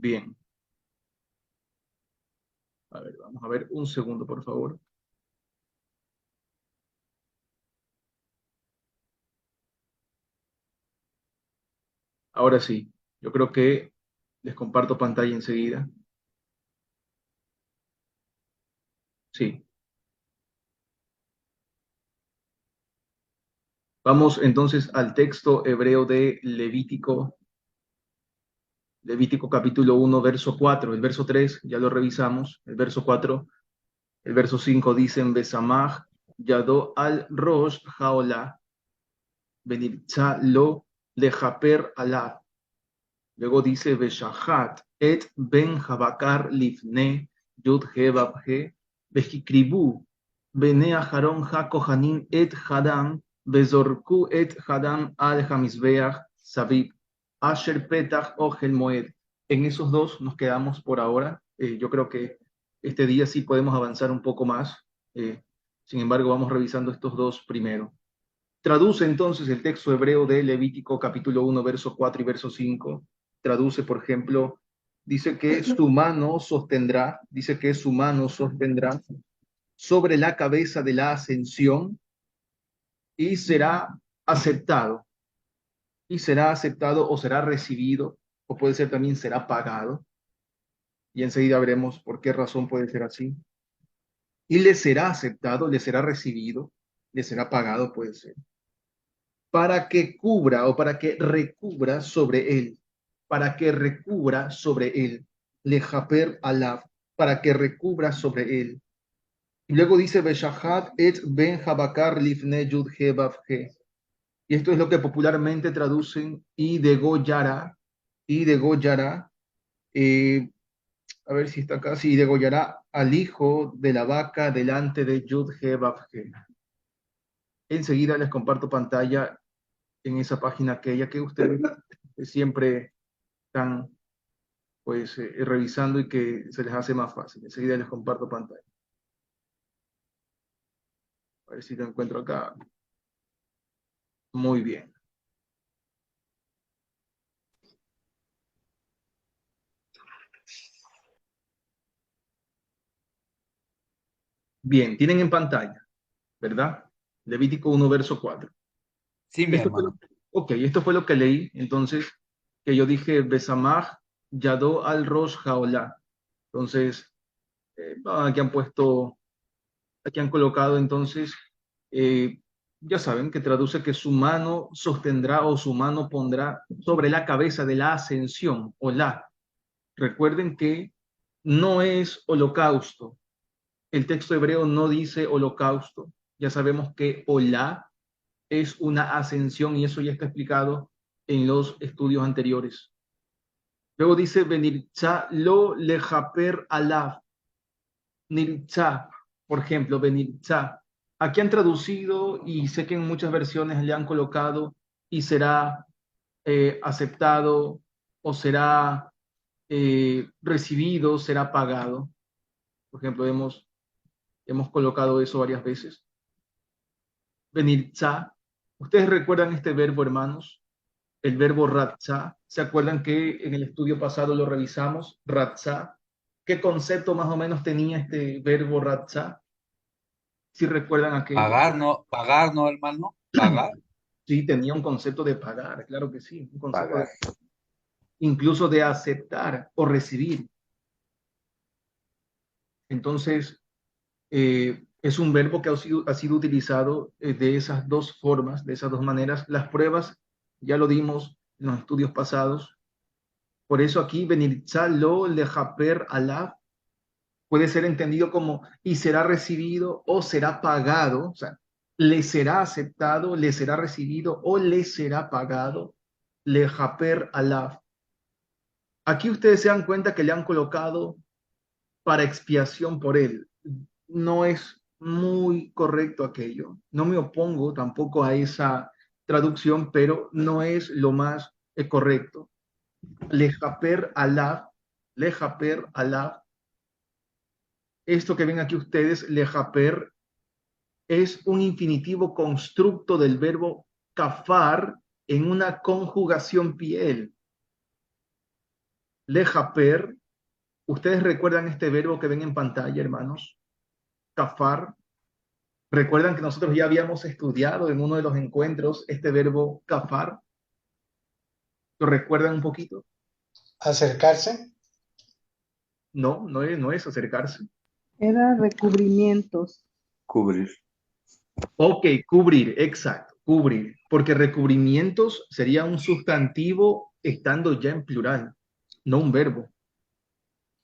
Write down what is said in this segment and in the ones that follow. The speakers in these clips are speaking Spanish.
Bien. A ver, vamos a ver un segundo, por favor. Ahora sí, yo creo que les comparto pantalla enseguida. Sí. Vamos entonces al texto hebreo de Levítico, Levítico capítulo 1, verso 4. El verso 3 ya lo revisamos. El verso 4, el verso 5 dicen, Besamach, Yado al Rosh Haolah, Benircha lo lejaper alá. Luego dice, Beshahat et ben Habakar lifne yud he vav he, Beshikribu, bene Aharon ha kohanim et hadam, Bezorku et hadam al hamizbeach sabib, asher petach ohel moed. En esos dos nos quedamos por ahora. Yo creo que este día sí podemos avanzar un poco más. Sin embargo, vamos revisando estos dos primero. Traduce entonces el texto hebreo de Levítico capítulo 1, verso 4 y verso 5. Traduce, por ejemplo, dice que su mano sostendrá, dice que su mano sostendrá sobre la cabeza de la ascensión y será aceptado o será recibido, o puede ser también será pagado, y enseguida veremos por qué razón puede ser así. Y le será aceptado, le será recibido, le será pagado, puede ser para que cubra o para que recubra sobre él, para que recubra sobre él, lejaper alaf, para que recubra sobre él. Y luego dice, Beshahat et ben Habakar lifne yud he vav he. Y esto es lo que popularmente traducen y degollará, eh, a ver si está acá, sí, y degollará al hijo de la vaca delante de yud he vav he. Enseguida les comparto pantalla en esa página aquella que ustedes siempre están pues revisando y que se les hace más fácil. Enseguida les comparto pantalla. A ver si lo encuentro acá. Muy bien. Bien, tienen en pantalla, ¿verdad? Levítico 1, verso 4. Sí, mi Esto fue lo, hermano. ok, esto fue lo que leí. Entonces, que yo dije, Besamach, Yadó al Rosh Haolah. Entonces, aquí han puesto, aquí han colocado entonces, eh, ya saben, que traduce que su mano sostendrá o su mano pondrá sobre la cabeza de la ascensión o la. Recuerden que no es holocausto. El texto hebreo no dice holocausto. Ya sabemos que Olá es una ascensión y eso ya está explicado en los estudios anteriores. Luego dice Benircha lo lejaper alaf. Nircha, por ejemplo, Benircha. Aquí han traducido y sé que en muchas versiones le han colocado y será aceptado o será recibido, será pagado. Por ejemplo, hemos colocado eso varias veces. Benirza. ¿Ustedes recuerdan este verbo, hermanos? El verbo ratza. ¿Se acuerdan que en el estudio pasado lo revisamos? Ratza. ¿Qué concepto más o menos tenía este verbo ratza? Si recuerdan aquello. Pagar no, hermano, pagar, Sí, tenía un concepto de pagar, claro que sí. Un concepto de, pagar. incluso de aceptar o recibir. Entonces, es un verbo que ha sido utilizado de esas dos formas, de esas dos maneras. Las pruebas ya lo dimos en los estudios pasados. Por eso aquí, Benirza lo lejaper alaf puede ser entendido como y será recibido o será pagado, o sea, le será aceptado, le será recibido o le será pagado, lejaper alaf. Aquí ustedes se dan cuenta que le han colocado para expiación por él. No es muy correcto aquello. No me opongo tampoco a esa traducción, pero no es lo más correcto. Lejaper alaf, lejaper alaf. Esto que ven aquí ustedes, lejaper, es un infinitivo constructo del verbo kafar en una conjugación piel. lejaper. ¿Ustedes recuerdan este verbo que ven en pantalla, hermanos? Kafar. ¿Recuerdan que nosotros ya habíamos estudiado en uno de los encuentros este verbo kafar? ¿Lo recuerdan un poquito? Acercarse. No, no es acercarse. Era recubrimientos. Cubrir. Ok, cubrir, exacto, cubrir. Porque recubrimientos sería un sustantivo estando ya en plural, no un verbo.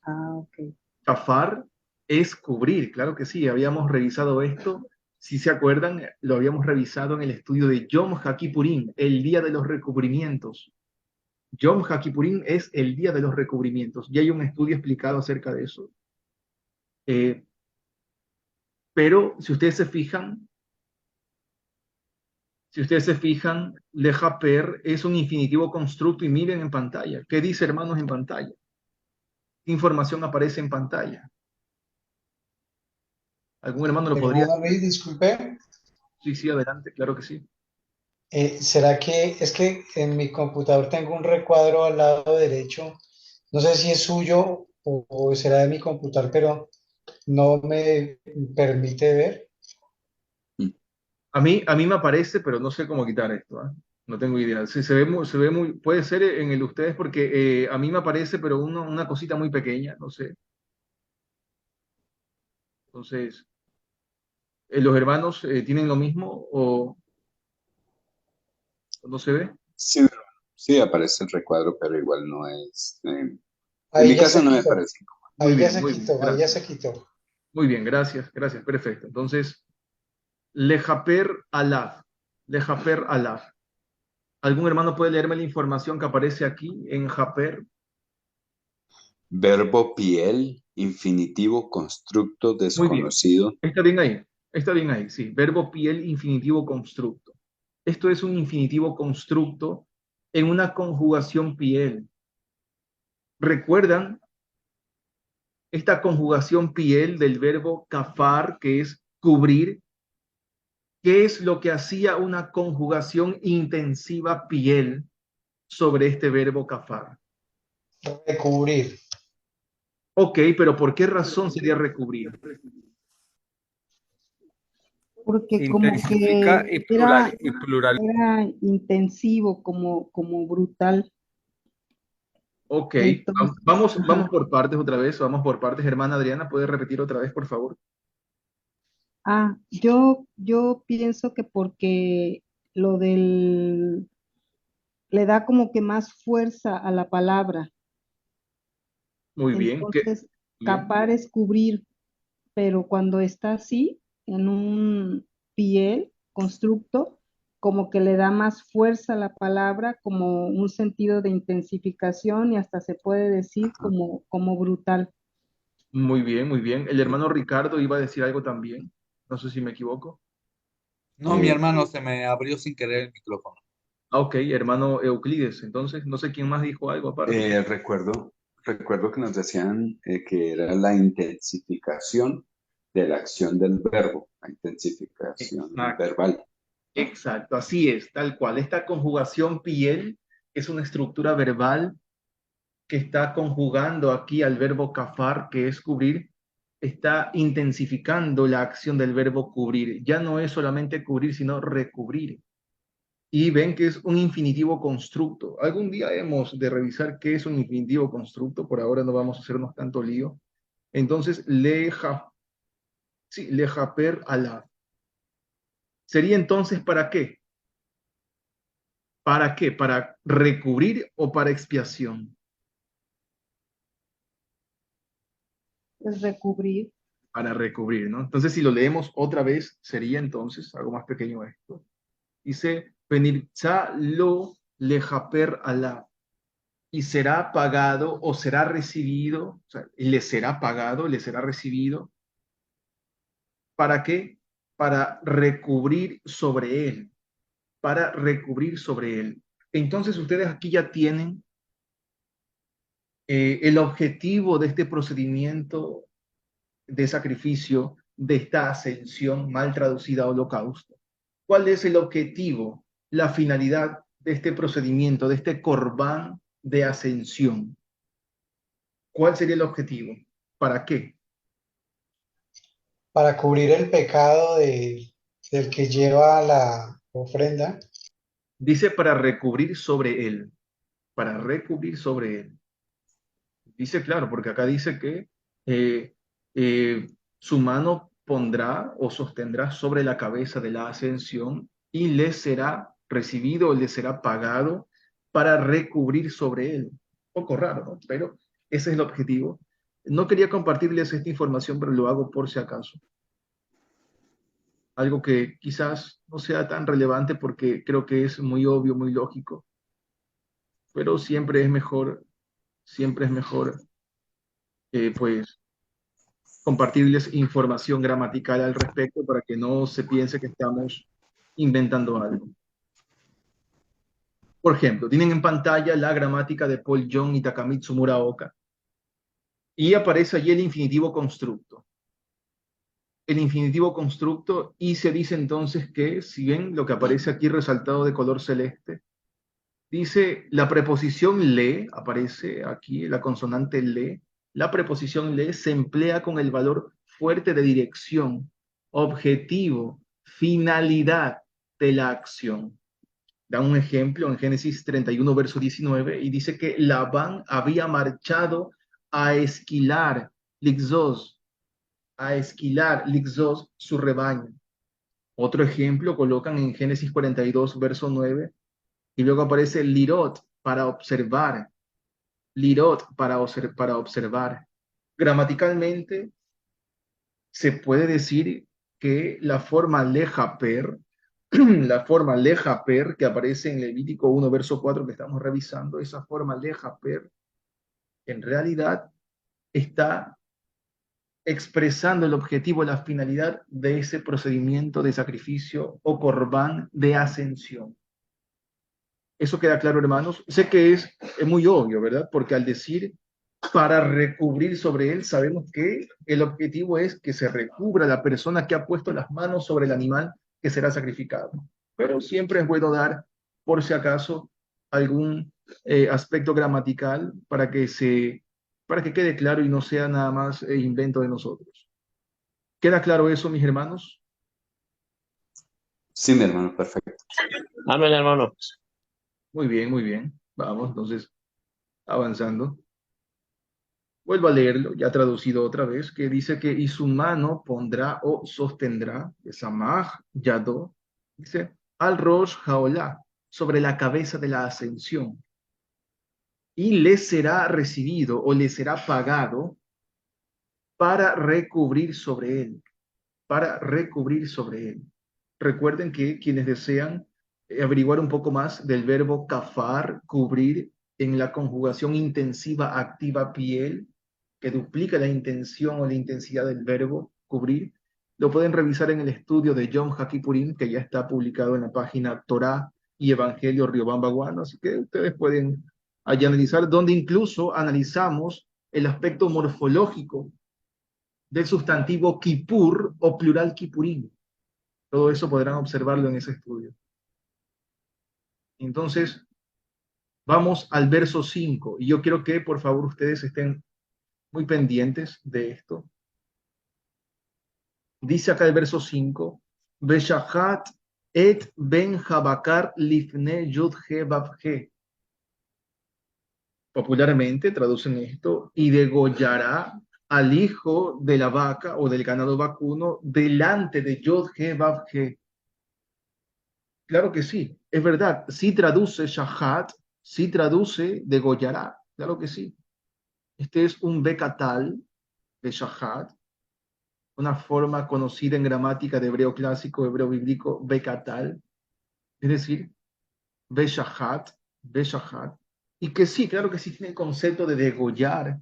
Ah, ok. Kafar es cubrir, claro que sí, habíamos revisado esto. Si se acuerdan, lo habíamos revisado en el estudio de Yom HaKippurim, el día de los recubrimientos. Yom HaKippurim es el día de los recubrimientos. Ya hay un estudio explicado acerca de eso. Eh, pero si ustedes se fijan, lejaper es un infinitivo constructo y miren en pantalla. ¿Qué dice, hermanos, en pantalla? ¿Qué información aparece en pantalla? ¿Algún hermano lo podría? Hermano Luis, disculpe. Sí, sí, adelante, claro que sí. ¿Será que es que en mi computador tengo un recuadro al lado derecho? No sé si es suyo o será de mi computador, pero no me permite ver. Mm. A mí me aparece, pero no sé cómo quitar esto, ¿ah? No tengo idea. Sí, se ve muy, puede ser en el de ustedes porque a mí me aparece, pero una cosita muy pequeña, no sé. Entonces, ¿los hermanos tienen lo mismo o no se ve? Sí, sí aparece el recuadro, pero igual no es. En Ahí mi ya caso se no me quitó, parece. Muy bien, ahí ya gracias. se quitó. Muy bien, gracias, gracias, perfecto. Entonces, lejaper alaf, lejaper alaf. ¿Algún hermano puede leerme la información que aparece aquí en Japer? Verbo piel, infinitivo, constructo Muy bien, desconocido. está bien ahí, sí. Verbo piel, infinitivo constructo. Esto es un infinitivo constructo en una conjugación piel. ¿Recuerdan esta conjugación piel del verbo kafar, que es cubrir? ¿Qué es lo que hacía una conjugación intensiva piel sobre este verbo kafar? Recubrir. Ok, pero ¿por qué razón sería recubrir? Porque como Intensifica que y plural. era intensivo, como brutal. Ok, Entonces, vamos por partes otra vez, vamos por partes. Hermana Adriana, ¿puede repetir otra vez, por favor? yo pienso que porque lo del, le da como que más fuerza a la palabra. Muy bien, Entonces, bien, capar es cubrir, pero cuando está así, en un piel, constructo, como que le da más fuerza a la palabra, como un sentido de intensificación y hasta se puede decir como brutal. muy bien, muy bien. El hermano Ricardo iba a decir algo también. No sé si me equivoco. No, mi hermano, se me abrió sin querer el micrófono. Ah, ok, hermano Euclides. Entonces, no sé quién más dijo algo aparte. Recuerdo que nos decían que era la intensificación de la acción del verbo, la intensificación Exacto, verbal. exacto, así es, tal cual. Esta conjugación piel es una estructura verbal que está conjugando aquí al verbo kafar, que es cubrir, está intensificando la acción del verbo cubrir. Ya no es solamente cubrir, sino recubrir. Y ven que es un infinitivo constructo. Algún día hemos de revisar qué es un infinitivo constructo, por ahora no vamos a hacernos tanto lío. Entonces, sí, lejaper ala. ¿Sería entonces para qué? ¿Para qué? ¿Para recubrir o para expiación? Es recubrir. Para recubrir, ¿no? Entonces, si lo leemos otra vez, sería entonces algo más pequeño esto. Dice, Penirza lo lejaper alá, y será pagado o será recibido, o sea, le será pagado, le será recibido. ¿Para qué? Para recubrir sobre él, para recubrir sobre él. Entonces, ustedes aquí ya tienen el objetivo de este procedimiento de sacrificio, de esta ascensión mal traducida a holocausto. ¿Cuál es el objetivo, la finalidad de este procedimiento, de este corbán de ascensión? ¿Cuál sería el objetivo? ¿Para qué? Para cubrir el pecado del que lleva la ofrenda. Dice para recubrir sobre él, para recubrir sobre él. Dice claro, porque acá dice que eh, su mano pondrá o sostendrá sobre la cabeza de la ascensión y le será recibido o le será pagado para recubrir sobre él. Un poco raro, ¿no? Pero ese es el objetivo. No quería compartirles esta información, pero lo hago por si acaso. Algo que quizás no sea tan relevante porque creo que es muy obvio, muy lógico, pero siempre es mejor, pues compartirles información gramatical al respecto para que no se piense que estamos inventando algo. Por ejemplo, tienen en pantalla la gramática de Paul Young y Takamitsu Muraoka y aparece allí el infinitivo constructo. El infinitivo constructo y se dice entonces que, si ven lo que aparece aquí resaltado de color celeste, dice la preposición le, aparece aquí la consonante le, la preposición le se emplea con el valor fuerte de dirección, objetivo, finalidad de la acción. Da un ejemplo en Génesis 31, verso 19, y dice que Labán había marchado a esquilar, lixos, lixos, su rebaño. Otro ejemplo colocan en Génesis 42, verso 9, y luego aparece lirot para observar, para observar. Gramaticalmente se puede decir que la forma lejaper, la forma lejaper que aparece en Levítico 1, verso 4 que estamos revisando, esa forma lejaper en realidad está expresando el objetivo, la finalidad de ese procedimiento de sacrificio o corbán de ascensión. Eso queda claro, hermanos. Sé que es muy obvio, ¿verdad? Porque al decir para recubrir sobre él, sabemos que el objetivo es que se recubra la persona que ha puesto las manos sobre el animal que será sacrificado. Pero siempre es bueno dar, por si acaso, algún aspecto gramatical para que quede claro y no sea nada más invento de nosotros. ¿Queda claro eso, mis hermanos? Sí, mi hermano, perfecto. Amén, hermano. Muy bien, muy bien. Vamos, entonces, avanzando. Vuelvo a leerlo, ya traducido otra vez, que dice que y su mano pondrá o sostendrá, Samaj, Yado, dice, al Rosh Haolá, sobre la cabeza de la ascensión, y le será recibido o le será pagado para recubrir sobre él, para recubrir sobre él. Recuerden que quienes desean averiguar un poco más del verbo kafar, cubrir, en la conjugación intensiva activa piel, que duplica la intención o la intensidad del verbo cubrir, lo pueden revisar en el estudio de John Hakipurim, que ya está publicado en la página Torah y Evangelio Riobamba Guano, así que ustedes pueden allí analizar, donde incluso analizamos el aspecto morfológico del sustantivo kipur o plural kipurim. Todo eso podrán observarlo en ese estudio. Entonces, vamos al verso 5. Y yo quiero que, por favor, ustedes estén muy pendientes de esto. Dice acá el verso 5, Beshahat et ben Jabakar lifne yud he vav he. Popularmente traducen esto, y degollará al hijo de la vaca o del ganado vacuno delante de yud he vav he. Claro que sí, es verdad. Sí traduce shahat, sí traduce degollará. Claro que sí. Este es un bekatal de shahat, una forma conocida en gramática de hebreo clásico, hebreo bíblico, bekatal, es decir, beshahat, beshahat. Y que sí, claro que sí tiene el concepto de degollar,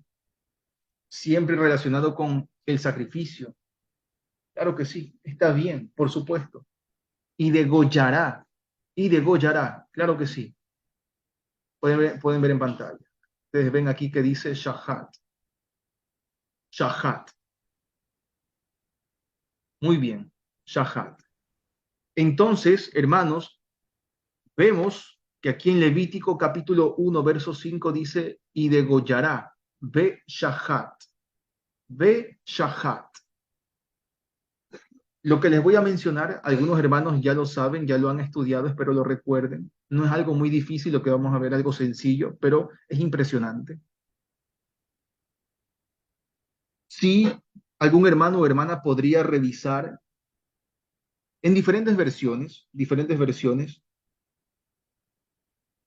siempre relacionado con el sacrificio. Claro que sí, está bien, por supuesto. Y degollará, claro que sí. Pueden ver en pantalla. Ustedes ven aquí que dice shahat. Shahat. Muy bien, shahat. Entonces, hermanos, vemos que aquí en Levítico capítulo 1, verso 5 dice, y degollará. Ve-shahat. Ve-shahat. Lo que les voy a mencionar, algunos hermanos ya lo saben, ya lo han estudiado, espero lo recuerden. No es algo muy difícil lo que vamos a ver, algo sencillo, pero es impresionante. Si algún hermano o hermana podría revisar en diferentes versiones,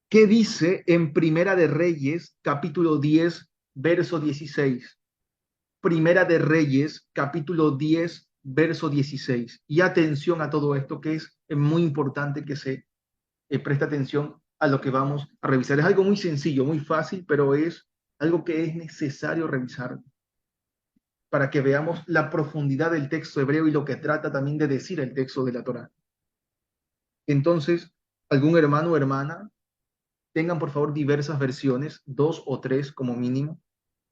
¿qué dice en Primera de Reyes, capítulo 10, verso 16? Primera de Reyes, capítulo 10, verso 16. Y atención a todo esto, que es muy importante que se preste atención a lo que vamos a revisar. Es algo muy sencillo, muy fácil, pero es algo que es necesario revisar para que veamos la profundidad del texto hebreo y lo que trata también de decir el texto de la Torá. Entonces, algún hermano o hermana, tengan por favor diversas versiones, 2 o 3 como mínimo,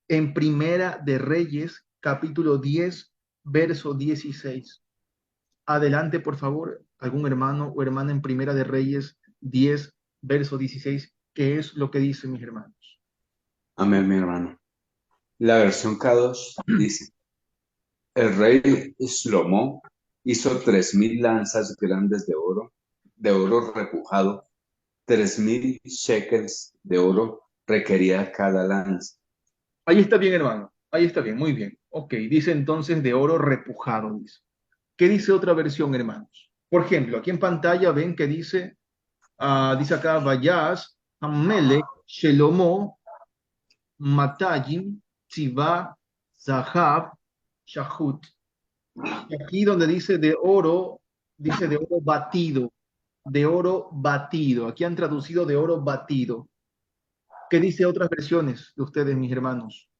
en Primera de Reyes, capítulo 10, verso 16. Adelante, por favor, algún hermano o hermana en Primera de Reyes 10, verso 16. ¿Qué es lo que dicen mis hermanos? Amén, mi hermano. La versión K2 dice, el rey Shlomo hizo 3.000 lanzas grandes de oro repujado, 3.000 shekels de oro requería cada lanza. Ahí está bien, hermano. Ahí está bien, muy bien. Ok, dice entonces de oro repujado, dice. ¿Qué dice otra versión, hermanos? Por ejemplo, aquí en pantalla ven que dice, dice acá, Vayas, Hamelech, Shelomo, Matayim, Tziva, Zahab, Shahut. Y aquí donde dice de oro batido, de oro batido. Aquí han traducido de oro batido. ¿Qué dice otras versiones de ustedes, mis hermanos?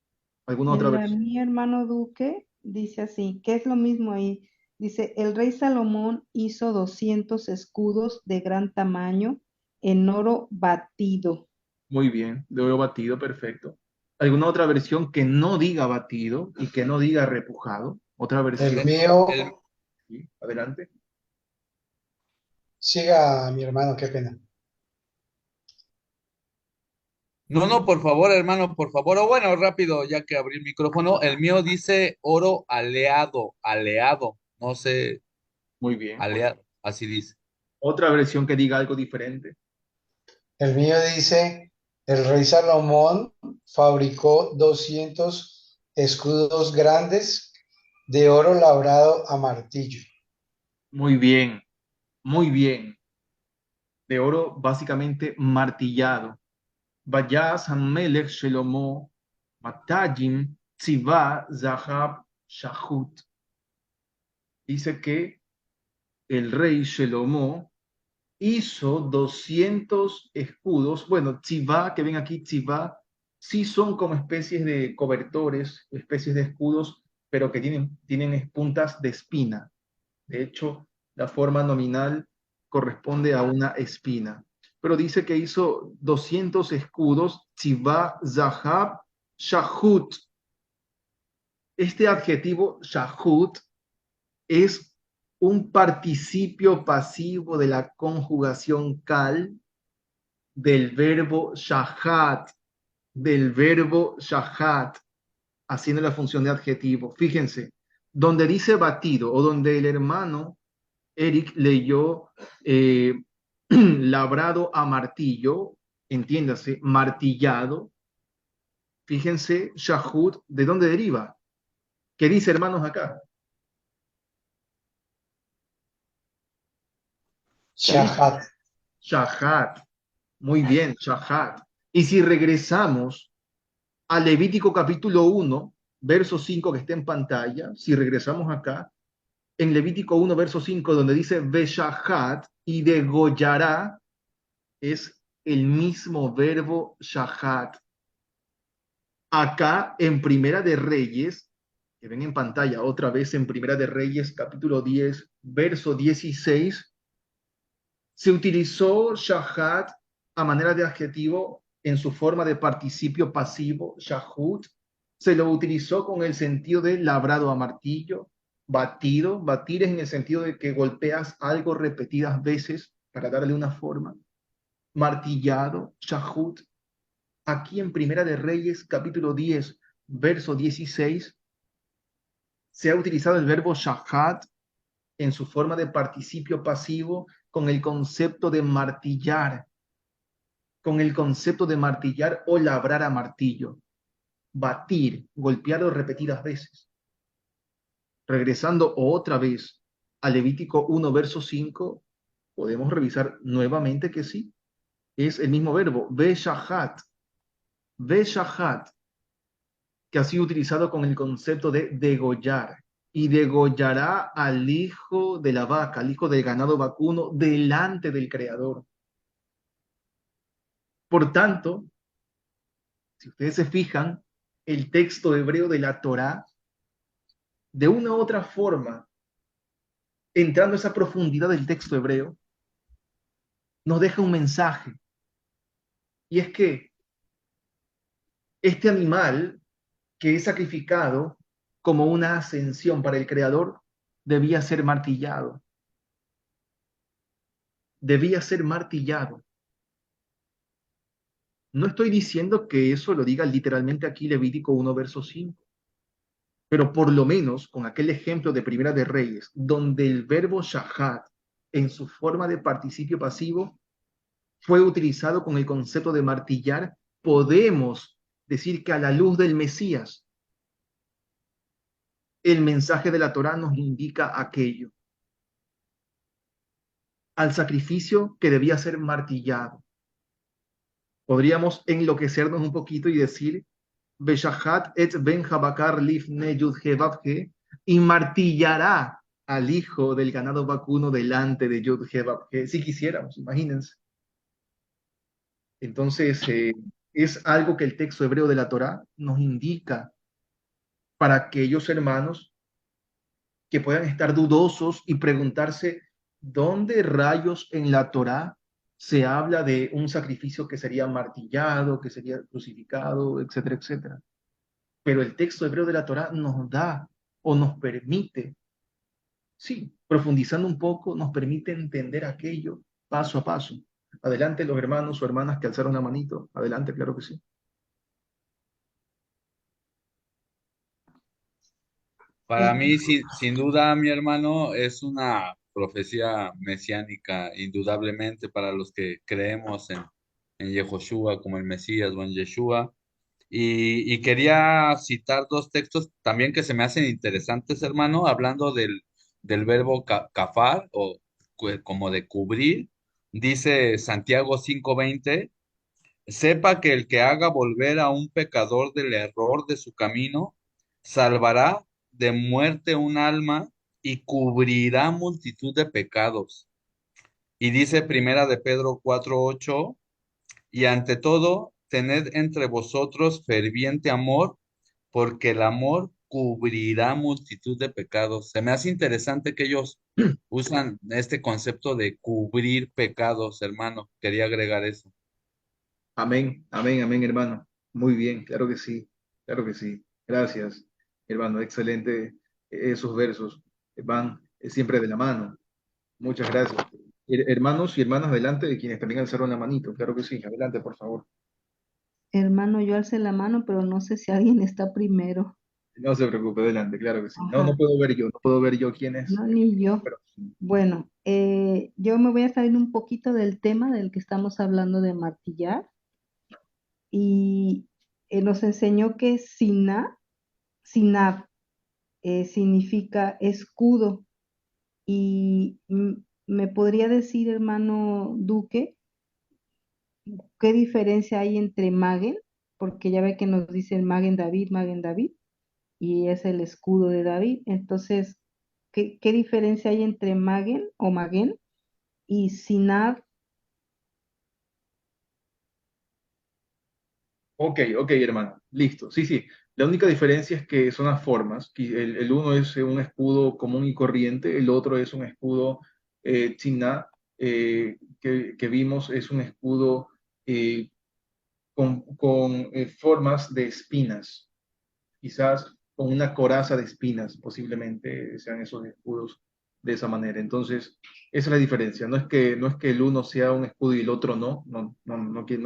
¿Alguna otra versión? Mi hermano Duque dice así, que es lo mismo ahí. Dice, el rey Salomón hizo 200 escudos de gran tamaño en oro batido. Muy bien, de oro batido, perfecto. ¿Alguna otra versión que no diga batido y que no diga repujado? ¿Otra El versión? mío, Sí, adelante. siga mi hermano, qué pena. No, no, por favor, hermano, por favor. O bueno, rápido, ya que abrí el micrófono. El mío dice oro aleado, aleado. No sé, Muy bien. aleado, así dice. Otra versión que diga algo diferente. El mío dice, el rey Salomón fabricó 200 escudos grandes de oro labrado a martillo. Muy bien, muy bien. De oro básicamente martillado. Vayas Hamelech Shelomo, Matayim, Tziva, Zahab, Shahut. Dice que el rey Shelomo hizo 200 escudos. Bueno, Tziva, que ven aquí, Tziva, sí son como especies de cobertores, especies de escudos, pero que tienen puntas de espina. De hecho, la forma nominal corresponde a una espina. Pero dice que hizo 200 escudos, Tziva, Zahab, Shahut. Este adjetivo, Shahut, es un participio pasivo de la conjugación kal del verbo shahat, haciendo la función de adjetivo. Fíjense, donde dice batido o donde el hermano Eric leyó labrado a martillo, entiéndase, martillado. Fíjense, shahud, ¿de dónde deriva? ¿Qué dice, hermanos, acá? ¿Qué dice? Shahat. Shahat. Muy bien, shahat. Y si regresamos a Levítico capítulo 1, verso 5 que está en pantalla, si regresamos acá, en Levítico 1, verso 5, donde dice Veshahat y degollará, es el mismo verbo shahat. Acá en Primera de Reyes, que ven en pantalla otra vez en Primera de Reyes, capítulo 10, verso 16, se utilizó shahat a manera de adjetivo en su forma de participio pasivo, shahut. Se lo utilizó con el sentido de labrado a martillo, batido. Batir es en el sentido de que golpeas algo repetidas veces para darle una forma. Martillado, shahut. aquí en Primera de Reyes, capítulo 10, verso 16, se ha utilizado el verbo shahat en su forma de participio pasivo con el concepto de martillar, o labrar a martillo, batir, golpearlo repetidas veces. Regresando otra vez a Levítico 1, verso 5, podemos revisar nuevamente que sí, es el mismo verbo, beshahat, que ha sido utilizado con el concepto de degollar, y degollará al hijo de la vaca, al hijo del ganado vacuno, delante del Creador. Por tanto, si ustedes se fijan, el texto hebreo de la Torá, de una u otra forma, entrando a esa profundidad del texto hebreo, nos deja un mensaje, y es que este animal que es sacrificado como una ascensión para el Creador debía ser martillado, debía ser martillado. No estoy diciendo que eso lo diga literalmente aquí Levítico 1, verso 5, pero por lo menos con aquel ejemplo de Primera de Reyes, donde el verbo shahat en su forma de participio pasivo fue utilizado con el concepto de martillar, podemos decir que a la luz del Mesías, el mensaje de la Torá nos indica aquello, al sacrificio que debía ser martillado. Podríamos enloquecernos un poquito y decir, Beshahat et ben Jabakar lifne Yudhe Babhe, y martillará al hijo del ganado vacuno delante de Yudhe Babhe, si quisiéramos, imagínense. Entonces, es algo que el texto hebreo de la Torá nos indica para aquellos hermanos que puedan estar dudosos y preguntarse, ¿dónde rayos en la Torá se habla de un sacrificio que sería martillado, que sería crucificado, etcétera, etcétera? Pero el texto hebreo de la Torá nos da o nos permite, sí, profundizando un poco, nos permite entender aquello paso a paso. Adelante los hermanos o hermanas que alzaron la manito. Adelante, claro que sí. Para mí, sin duda, mi hermano, es una profecía mesiánica, indudablemente, para los que creemos en Yehoshua como el Mesías o en Yeshua. Y quería citar dos textos también que se me hacen interesantes, hermano, hablando del verbo kafar o como de cubrir. Dice Santiago 5:20, sepa que el que haga volver a un pecador del error de su camino, salvará de muerte un alma y cubrirá multitud de pecados. Y dice Primera de Pedro 4:8, y ante todo, tened entre vosotros ferviente amor, porque el amor cubrirá multitud de pecados. Se me hace interesante que ellos usan este concepto de cubrir pecados, hermano. Quería agregar eso. Amén, amén, amén, hermano. Muy bien, claro que sí, claro que sí. Gracias, hermano. Excelente, esos versos van siempre de la mano. Muchas gracias. Hermanos y hermanas, adelante, de quienes también alzaron la manito. Claro que sí, adelante, por favor. Hermano, yo alcé la mano, pero no sé si alguien está primero. No se preocupe, adelante, claro que sí. No, Ajá, no puedo ver yo quién es no, el ni primero, yo. pero sí. Bueno, yo me voy a salir un poquito del tema del que estamos hablando de martillar y nos enseñó que Sinab, significa escudo y me podría decir, hermano Duque, ¿qué diferencia hay entre Magen? Porque ya ve que nos dice el Magen David, y es el escudo de David. Entonces, ¿qué diferencia hay entre Magen o Magen y Sinab? Ok, ok, hermano. Listo. Sí, sí. La única diferencia es que son las formas. Que el uno es un escudo común y corriente, el otro es un escudo chiná, que vimos es un escudo eh, con formas de espinas, quizás con una coraza de espinas, posiblemente sean esos escudos de esa manera. Entonces, esa es la diferencia. No es que el uno sea un escudo y el otro no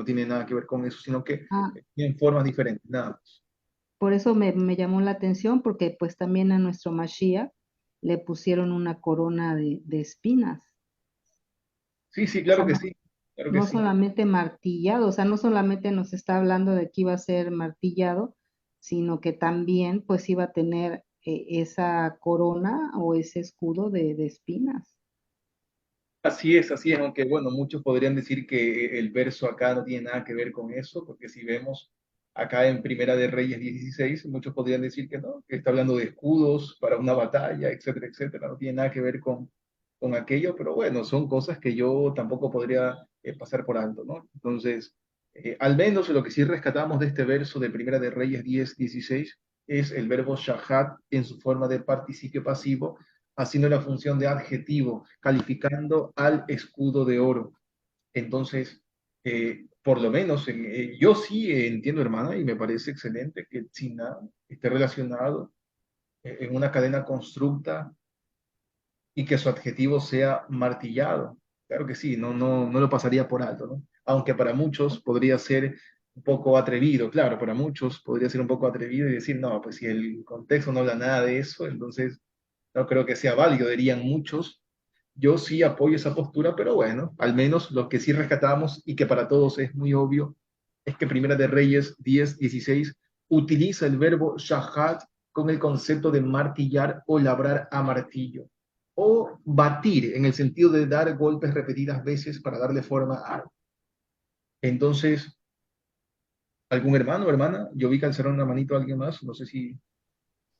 tiene nada que ver con eso, sino que Ah, tienen formas diferentes, nada más. por eso me llamó la atención, porque pues también a nuestro Mashiach le pusieron una corona de espinas. Sí, sí, O sea, claro que sí, claro que no sí. solamente martillado, o sea, no solamente nos está hablando de que iba a ser martillado, sino que también pues iba a tener esa corona o ese escudo de espinas. Así es, aunque bueno, muchos podrían decir que el verso acá no tiene nada que ver con eso, porque si vemos acá en Primera de Reyes 16, muchos podrían decir que no, que está hablando de escudos para una batalla, etcétera, etcétera, no tiene nada que ver con aquello, pero bueno, son cosas que yo tampoco podría pasar por alto, ¿no? Entonces, al menos lo que sí rescatamos de este verso de Primera de Reyes 10:16 es el verbo shahat en su forma de participio pasivo haciendo la función de adjetivo, calificando al escudo de oro. Entonces, por lo menos yo sí entiendo, hermana, y me parece excelente que China esté relacionado en una cadena constructa y que su adjetivo sea martillado. Claro que sí, no lo pasaría por alto, ¿no? Aunque para muchos podría ser un poco atrevido, claro, para muchos podría ser un poco atrevido y decir, no, pues si el contexto no habla nada de eso, entonces no creo que sea válido, dirían muchos. Yo sí apoyo esa postura, pero bueno, al menos lo que sí rescatamos y que para todos es muy obvio es que Primera de Reyes 10:16 utiliza el verbo shahat con el concepto de martillar o labrar a martillo o batir en el sentido de dar golpes repetidas veces para darle forma a algo. Entonces, algún hermano o hermana, yo vi que alzaron una manito a alguien más, no sé si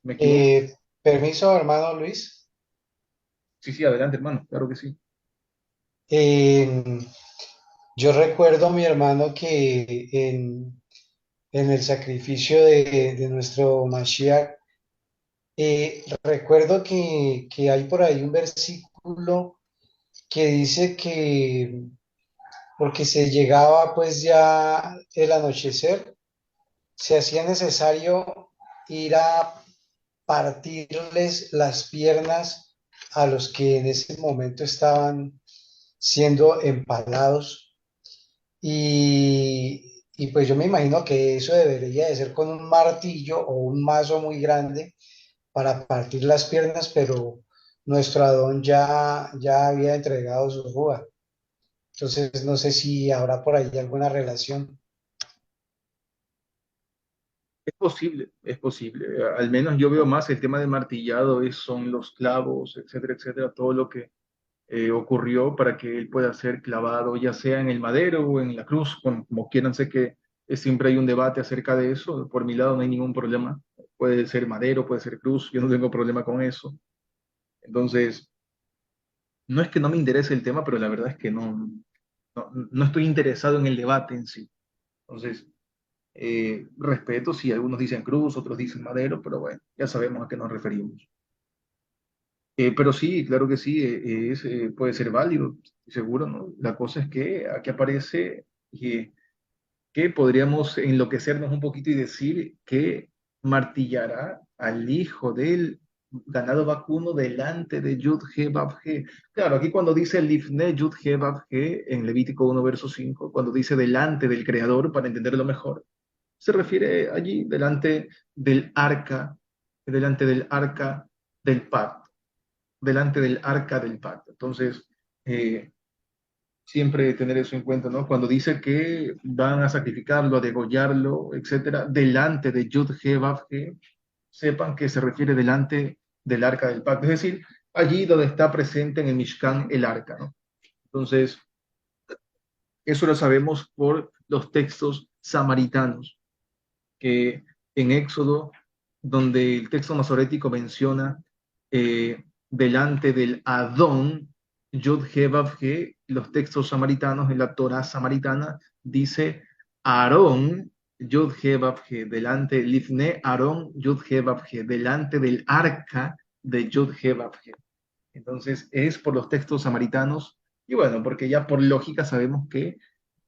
me equivoco. Permiso, hermano Luis. Sí, sí, adelante, hermano, claro que sí. Eh, yo recuerdo, mi hermano, que en el sacrificio de nuestro Mashiach, recuerdo que hay por ahí un versículo que dice que porque se llegaba pues ya el anochecer, se hacía necesario ir a partirles las piernas a los que en ese momento estaban siendo empalados y pues yo me imagino que eso debería de ser con un martillo o un mazo muy grande para partir las piernas, pero nuestro Adón ya había entregado su rúa. Entonces no sé si habrá por ahí alguna relación. Es posible, es posible. Al menos yo veo más el tema de martillado, son los clavos, etcétera, etcétera, todo lo que ocurrió para que él pueda ser clavado, ya sea en el madero o en la cruz, como quieran. Sé que siempre hay un debate acerca de eso. Por mi lado no hay ningún problema. Puede ser madero, puede ser cruz, yo no tengo problema con eso. Entonces, no es que no me interese el tema, pero la verdad es que no estoy interesado en el debate en sí. Entonces, respeto si algunos dicen cruz, otros dicen madero, pero bueno, ya sabemos a qué nos referimos. Pero sí, claro que sí, puede ser válido, seguro, ¿no? La cosa es que aquí aparece que podríamos enloquecernos un poquito y decir que martillará al hijo del ganado vacuno delante de Yud He Vav He. Claro, aquí cuando dice Lifne Yud He Vav He, en Levítico 1:5, cuando dice delante del Creador, para entenderlo mejor, se refiere allí delante del arca del pacto, delante del arca del pacto. Entonces, eh, siempre tener eso en cuenta, ¿no? Cuando dice que van a sacrificarlo, a degollarlo, etcétera, delante de Yud He Vav He, sepan que se refiere delante del arca del pacto, es decir, allí donde está presente en el Mishkan el arca, ¿no? Entonces, eso lo sabemos por los textos samaritanos que en Éxodo, donde el texto masorético menciona delante del Adón, Yod He Vav He, los textos samaritanos en la Torá samaritana dice Aarón, Yod He Vav He, delante, Lifne Aarón, Yod He Vav He, delante del arca de Yod He Vav He. Entonces es por los textos samaritanos y bueno, porque ya por lógica sabemos que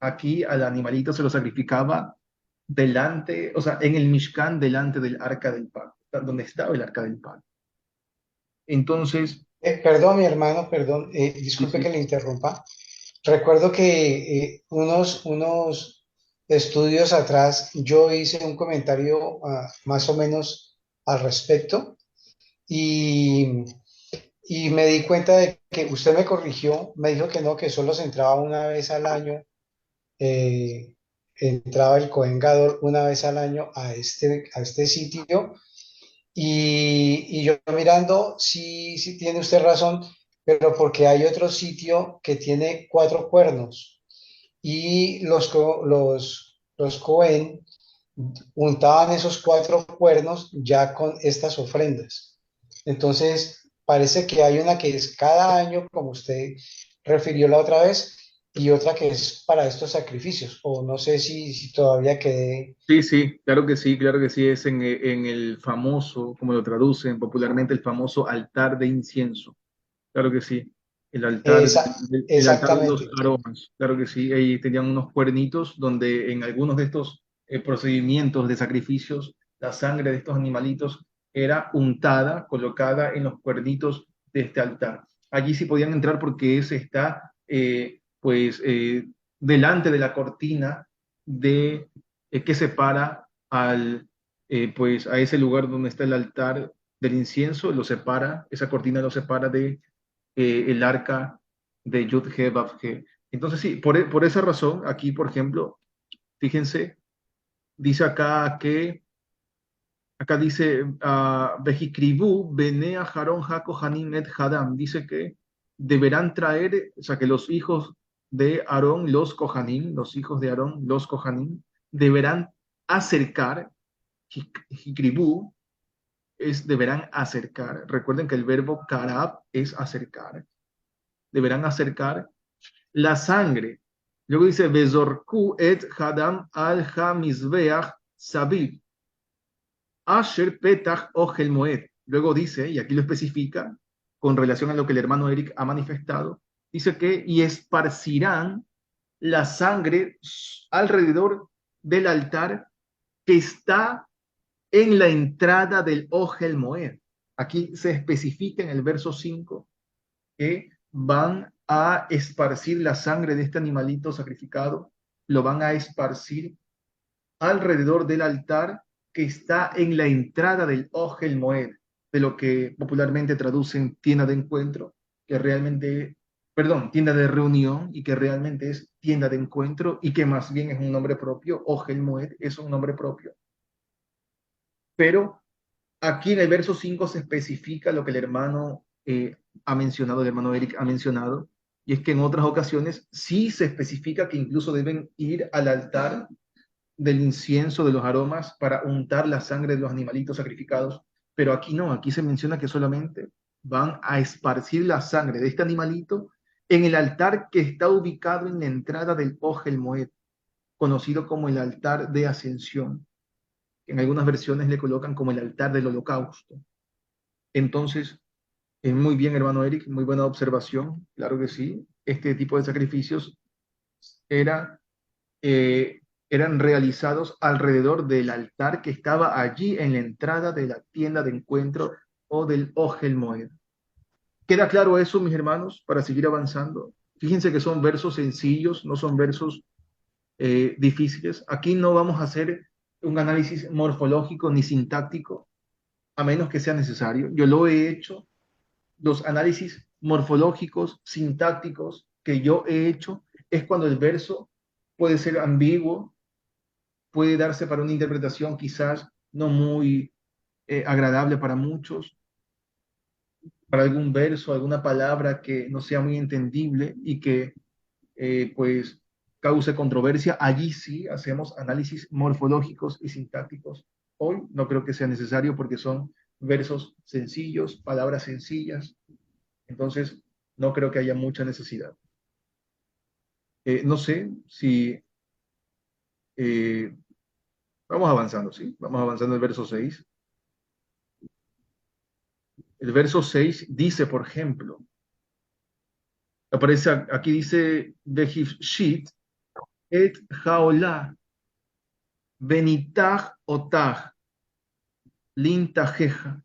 aquí al animalito se lo sacrificaba delante, o sea, en el Mishkan delante del arca del pacto, donde estaba el arca del pacto. Entonces, Perdón, mi hermano, perdón, Sí, disculpe que sí. le interrumpa. Recuerdo que unos estudios atrás yo hice un comentario más o menos al respecto y, y me di cuenta de que usted me corrigió, me dijo que no, que solo se entraba una vez al año, eh, entraba el Cohen Gadol una vez al año a este sitio y yo mirando, sí, sí tiene usted razón, pero porque hay otro sitio que tiene cuatro cuernos y los Cohen untaban esos cuatro cuernos ya con estas ofrendas. Entonces, parece que hay una que es cada año, como usted refirió la otra vez, y otra que es para estos sacrificios, o no sé si todavía quedé. Sí, sí, claro que sí, claro que sí, es en el famoso, como lo traducen popularmente, el famoso altar de incienso. Claro que sí, el altar de los Exactamente. aromas, claro que sí, ahí tenían unos cuernitos donde en algunos de estos procedimientos de sacrificios, la sangre de estos animalitos era untada, colocada en los cuernitos de este altar. Allí sí podían entrar porque ese está, delante de la cortina de, que separa a ese lugar donde está el altar del incienso, lo separa, esa cortina lo separa de el arca de Yud-He, Vav-He. Entonces, sí, por esa razón, aquí, por ejemplo, fíjense, dice acá dice, Vejikribu, Bene Aharon HaKohanim et Hadam, dice que deberán traer, o sea, que los hijos de Aarón, los Kohanim, los hijos de Aarón, los Kohanim, deberán acercar, Hikribu, deberán acercar. Recuerden que el verbo karab es acercar. Deberán acercar la sangre. Luego dice, Bezorku et hadam al hamizbeach sabib, asher petach ogel moed. Luego dice, y aquí lo especifica, con relación a lo que el hermano Eric ha manifestado, dice que, y esparcirán la sangre alrededor del altar que está en la entrada del Ogel Moed. Aquí se especifica en el verso 5 que van a esparcir la sangre de este animalito sacrificado, lo van a esparcir alrededor del altar que está en la entrada del Ogel Moed, de lo que popularmente traducen tienda de encuentro, que realmente, perdón, tienda de reunión y que realmente es tienda de encuentro y que más bien es un nombre propio, Ogel Moed es un nombre propio. Pero aquí en el verso 5 se especifica lo que el hermano ha mencionado, el hermano Eric ha mencionado, y es que en otras ocasiones sí se especifica que incluso deben ir al altar del incienso, de los aromas, para untar la sangre de los animalitos sacrificados, pero aquí no, aquí se menciona que solamente van a esparcir la sangre de este animalito en el altar que está ubicado en la entrada del Ogel Moed, conocido como el altar de ascensión. En algunas versiones le colocan como el altar del holocausto. Entonces, muy bien, hermano Eric, muy buena observación, claro que sí. Este tipo de sacrificios era, eh, eran realizados alrededor del altar que estaba allí en la entrada de la tienda de encuentro o del Ogel Moed. ¿Queda claro eso, mis hermanos, para seguir avanzando? Fíjense que son versos sencillos, no son versos difíciles. Aquí no vamos a hacer un análisis morfológico ni sintáctico, a menos que sea necesario. Yo lo he hecho. Los análisis morfológicos, sintácticos que yo he hecho es cuando el verso puede ser ambiguo, puede darse para una interpretación quizás no muy agradable para muchos, para algún verso, alguna palabra que no sea muy entendible y que pues cause controversia. Allí sí hacemos análisis morfológicos y sintácticos. Hoy no creo que sea necesario porque son versos sencillos, palabras sencillas. Entonces, no creo que haya mucha necesidad. No sé si eh, vamos avanzando, ¿sí? Vamos avanzando el verso 6. El verso 6 dice, por ejemplo, aparece aquí dice, Behifshit et haolah benitach otach lintajeja.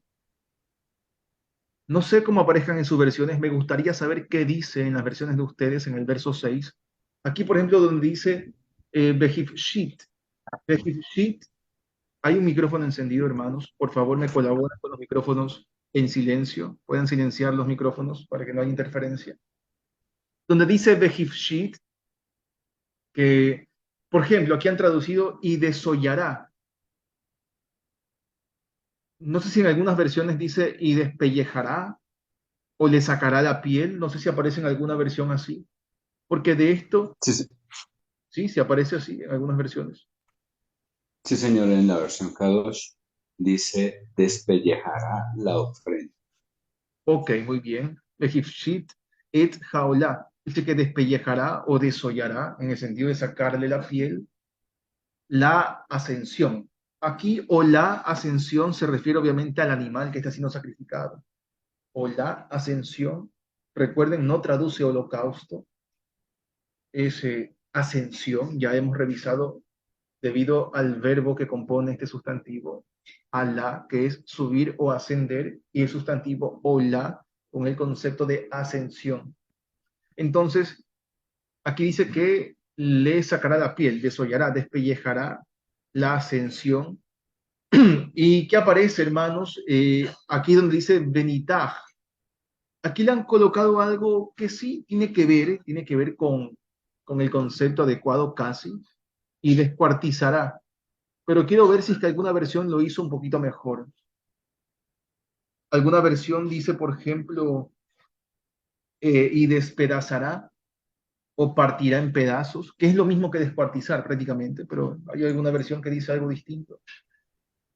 No sé cómo aparezcan en sus versiones, me gustaría saber qué dice en las versiones de ustedes en el verso 6. Aquí, por ejemplo, donde dice Behivshit. Behivshit, hay un micrófono encendido, hermanos. Por favor, me colaboran con los micrófonos en silencio. Pueden silenciar los micrófonos para que no haya interferencia. Donde dice Behivshit, que, por ejemplo, aquí han traducido y desollará. No sé si en algunas versiones dice y despellejará o le sacará la piel. No sé si aparece en alguna versión así. Porque de esto, Sí, sí, sí, se aparece así en algunas versiones. sí, señor, en la versión K2 dice despellejará la ofrenda. Ok, muy bien. Egipshit et jaolá. Dice que despellejará o desollará, en el sentido de sacarle la piel, la ascensión. Aquí, o la ascensión se refiere obviamente al animal que está siendo sacrificado. O la ascensión, recuerden, no traduce holocausto, es ascensión. Ya hemos revisado debido al verbo que compone este sustantivo, alá, que es subir o ascender, y el sustantivo olá, con el concepto de ascensión. Entonces, aquí dice que le sacará la piel, desollará, despellejará la ascensión. ¿Y qué aparece, hermanos? Aquí donde dice benitaj. Aquí le han colocado algo que sí tiene que ver con el concepto adecuado casi, y descuartizará. Pero quiero ver si es que alguna versión lo hizo un poquito mejor. Alguna versión dice, por ejemplo, y despedazará o partirá en pedazos, que es lo mismo que descuartizar prácticamente, pero hay alguna versión que dice algo distinto.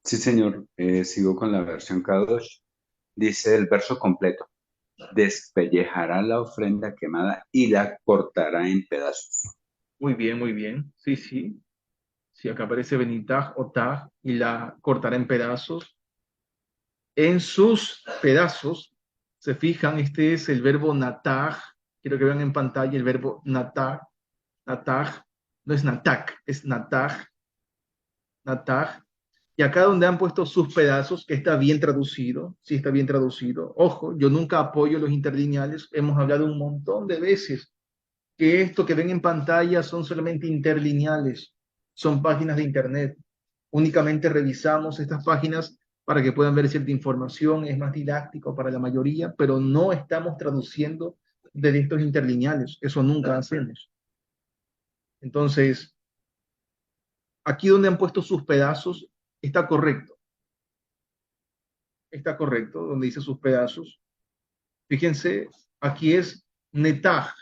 Sí, señor, sigo con la versión K2. Dice el verso completo. Despellejará la ofrenda quemada y la cortará en pedazos. Muy bien, muy bien. Sí, sí. Sí, acá aparece Benitaj o Taj y la cortará en pedazos. En sus pedazos, se fijan, este es el verbo nataj. Quiero que vean en pantalla el verbo nataj. Nataj, no es natak, es nataj. Nataj. Y acá donde han puesto sus pedazos, que está bien traducido, sí está bien traducido. Ojo, yo nunca apoyo los interlineales. Hemos hablado un montón de veces que esto que ven en pantalla son solamente interlineales, son páginas de internet. Únicamente revisamos estas páginas para que puedan ver cierta información, es más didáctico para la mayoría, pero no estamos traduciendo de estos interlineales, eso nunca hacemos. Entonces, aquí donde han puesto sus pedazos, está correcto, está correcto, donde dice sus pedazos. Fíjense, aquí es netaj,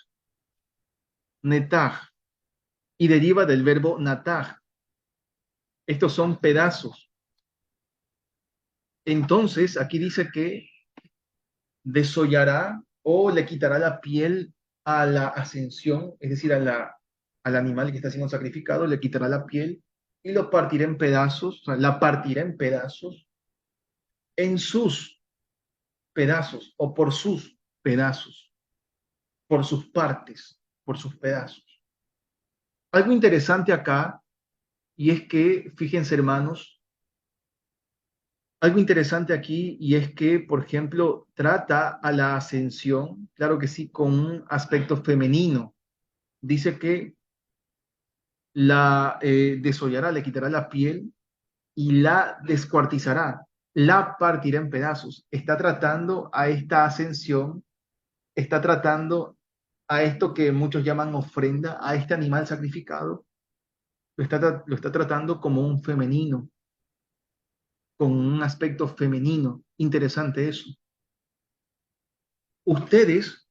netaj, y deriva del verbo nataj. Estos son pedazos. Entonces, aquí dice que desollará o le quitará la piel a la ascensión, es decir, al animal que está siendo sacrificado, le quitará la piel y lo partirá en pedazos, o sea, la partirá en sus pedazos o por sus partes, por sus pedazos. Algo interesante acá, y es que, fíjense hermanos, algo interesante aquí, y es que, por ejemplo, trata a la ascensión, claro que sí, con un aspecto femenino. Dice que la desollará, le quitará la piel y la descuartizará, la partirá en pedazos. Está tratando a esta ascensión, está tratando a esto que muchos llaman ofrenda, a este animal sacrificado, lo está tratando como un femenino, con un aspecto femenino. Interesante eso. Ustedes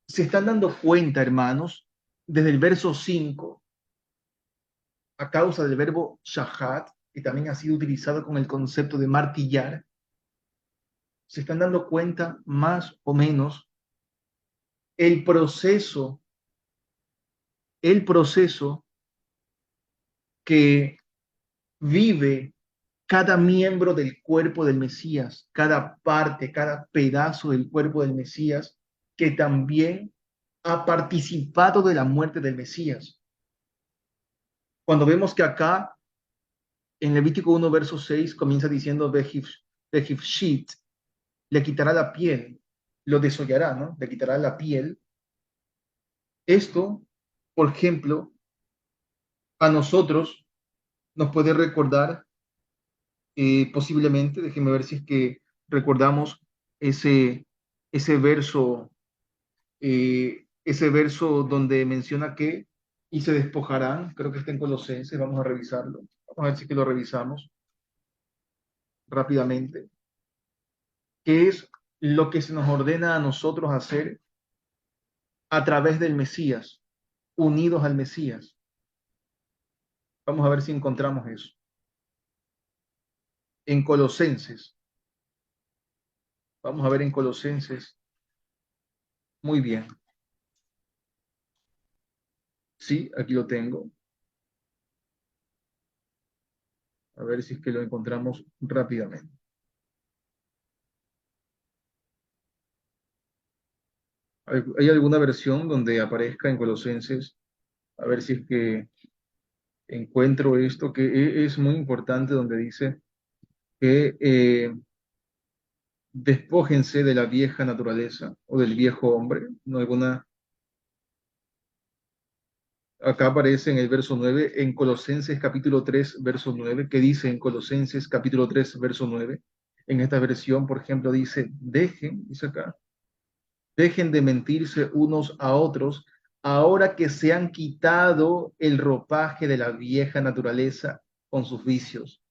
se están dando cuenta, hermanos, desde el verso 5 a causa del verbo shahat, que también ha sido utilizado con el concepto de martillar, se están dando cuenta más o menos el proceso, el proceso que vive cada miembro del cuerpo del Mesías, cada parte, cada pedazo del cuerpo del Mesías, que también ha participado de la muerte del Mesías. Cuando vemos que acá en Levítico 1, verso 6, comienza diciendo, Behivshit, le quitará la piel. lo desollará, ¿no? Le quitará la piel. Esto, por ejemplo, a nosotros nos puede recordar posiblemente, déjenme ver si es que recordamos ese, ese verso donde menciona que y se despojarán, creo que está en Colosenses, vamos a revisarlo, vamos a ver si es que lo revisamos rápidamente, que es lo que se nos ordena a nosotros hacer a través del Mesías, unidos al Mesías. Vamos a ver si encontramos eso. En Colosenses, vamos a ver en Colosenses, muy bien, sí, aquí lo tengo, a ver si es que lo encontramos rápidamente. ¿Hay alguna versión donde aparezca en Colosenses? A ver si es que encuentro esto, que es muy importante, donde dice que despójense de la vieja naturaleza o del viejo hombre. No alguna, acá aparece en el verso 9 en Colosenses capítulo 3 verso 9. ¿Qué dice en Colosenses capítulo 3 verso 9? En esta versión, por ejemplo, dice, dice acá, dejen de mentirse unos a otros, ahora que se han quitado el ropaje de la vieja naturaleza con sus vicios.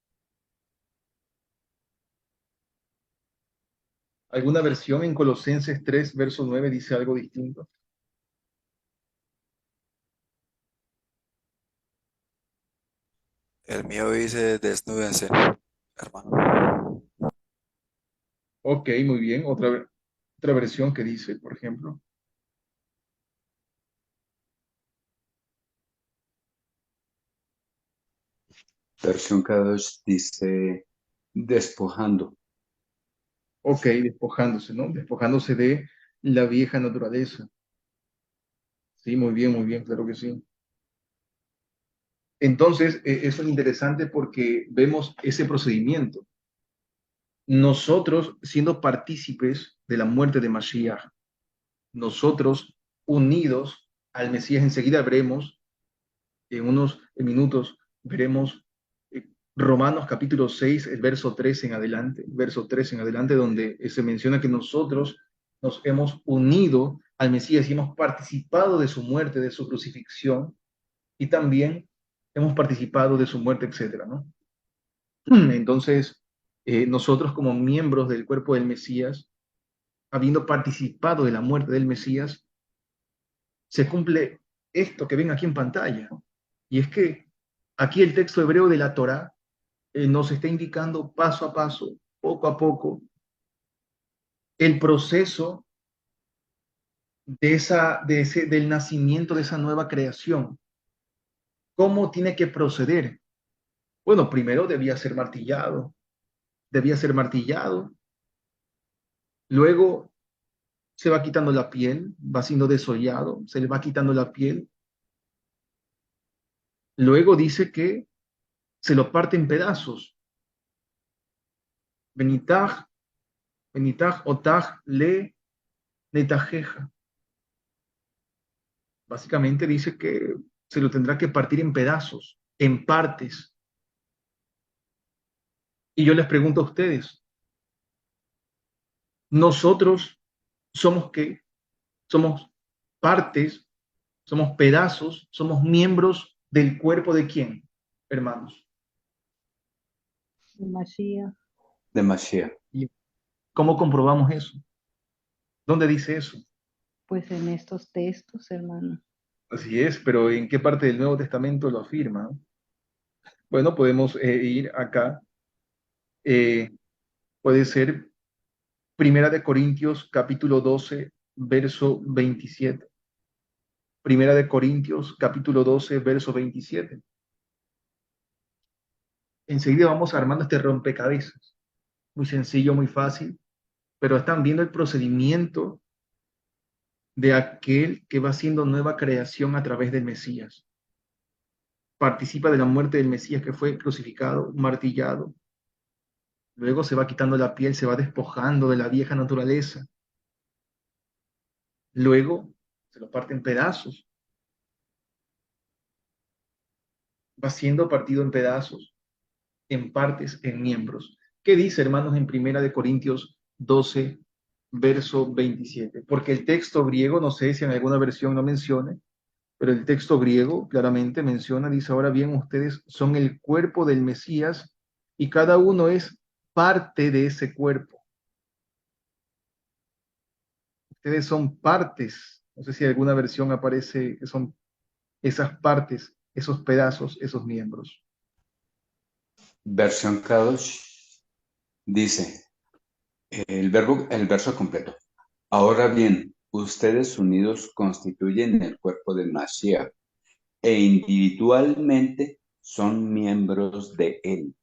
¿Alguna versión en Colosenses 3, verso 9 dice algo distinto? El mío dice desnúdense, hermano. Ok, muy bien. Otra versión que dice, por ejemplo. Versión K2 dice despojando. Ok, despojándose, ¿no? Despojándose de la vieja naturaleza. Sí, muy bien, claro que sí. Entonces, eso es interesante porque vemos ese procedimiento. Nosotros siendo partícipes de la muerte de Mashiach, nosotros unidos al Mesías, enseguida veremos, en unos minutos, veremos Romanos capítulo 6 el verso 3 en adelante, donde se menciona que nosotros nos hemos unido al Mesías y hemos participado de su muerte, de su crucifixión, y también hemos participado de su muerte, etcétera, ¿no? Entonces, nosotros como miembros del cuerpo del Mesías, habiendo participado de la muerte del Mesías, se cumple esto que ven aquí en pantalla. Y es que aquí el texto hebreo de la Torá nos está indicando paso a paso, poco a poco, el proceso del nacimiento de esa nueva creación. ¿Cómo tiene que proceder? Bueno, primero debía ser martillado, luego se va quitando la piel, va siendo desollado, se le va quitando la piel, luego dice que se lo parte en pedazos. Benitaj, benitaj otaj le netajeja. Básicamente dice que se lo tendrá que partir en pedazos, en partes. Y yo les pregunto a ustedes, ¿nosotros somos qué? ¿Somos partes? ¿Somos pedazos? ¿Somos miembros del cuerpo de quién, hermanos? Mashiach. De Mashiach. ¿Y cómo comprobamos eso? ¿Dónde dice eso? Pues en estos textos, hermano. Así es, pero ¿en qué parte del Nuevo Testamento lo afirma? Bueno, podemos ir acá. Eh, puede ser Primera de Corintios, capítulo 12, verso 27. Primera de Corintios, capítulo 12, verso 27. Enseguida vamos armando este rompecabezas. Muy sencillo, muy fácil, pero están viendo el procedimiento de aquel que va siendo nueva creación a través del Mesías. Participa de la muerte del Mesías que fue crucificado, martillado. Luego se va quitando la piel, se va despojando de la vieja naturaleza. Luego se lo parte en pedazos, va siendo partido en pedazos, en partes, en miembros. ¿Qué dice, hermanos, en Primera de Corintios 12, verso 27? Porque el texto griego, no sé si en alguna versión no mencione, pero el texto griego claramente menciona, dice, ahora bien, ustedes son el cuerpo del Mesías y cada uno es parte de ese cuerpo. Ustedes son partes. No sé si en alguna versión aparece que son esas partes, esos pedazos, esos miembros. Versión Kadosh dice, el verso completo. Ahora bien, ustedes unidos constituyen el cuerpo de Mashiach e individualmente son miembros de él.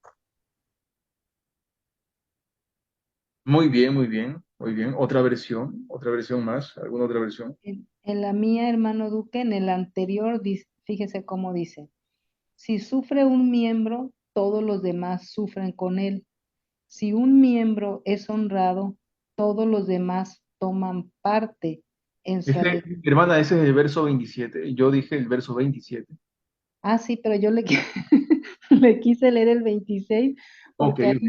Muy bien, muy bien, muy bien. Otra versión más, alguna otra versión. En la mía, hermano Duque, en el anterior, fíjese cómo dice, si sufre un miembro, todos los demás sufren con él. Si un miembro es honrado, todos los demás toman parte en su alegría. Hermana, ese es el verso 27. Yo dije el verso 27. Ah, sí, pero yo le quise leer el 26 Ok, porque ok.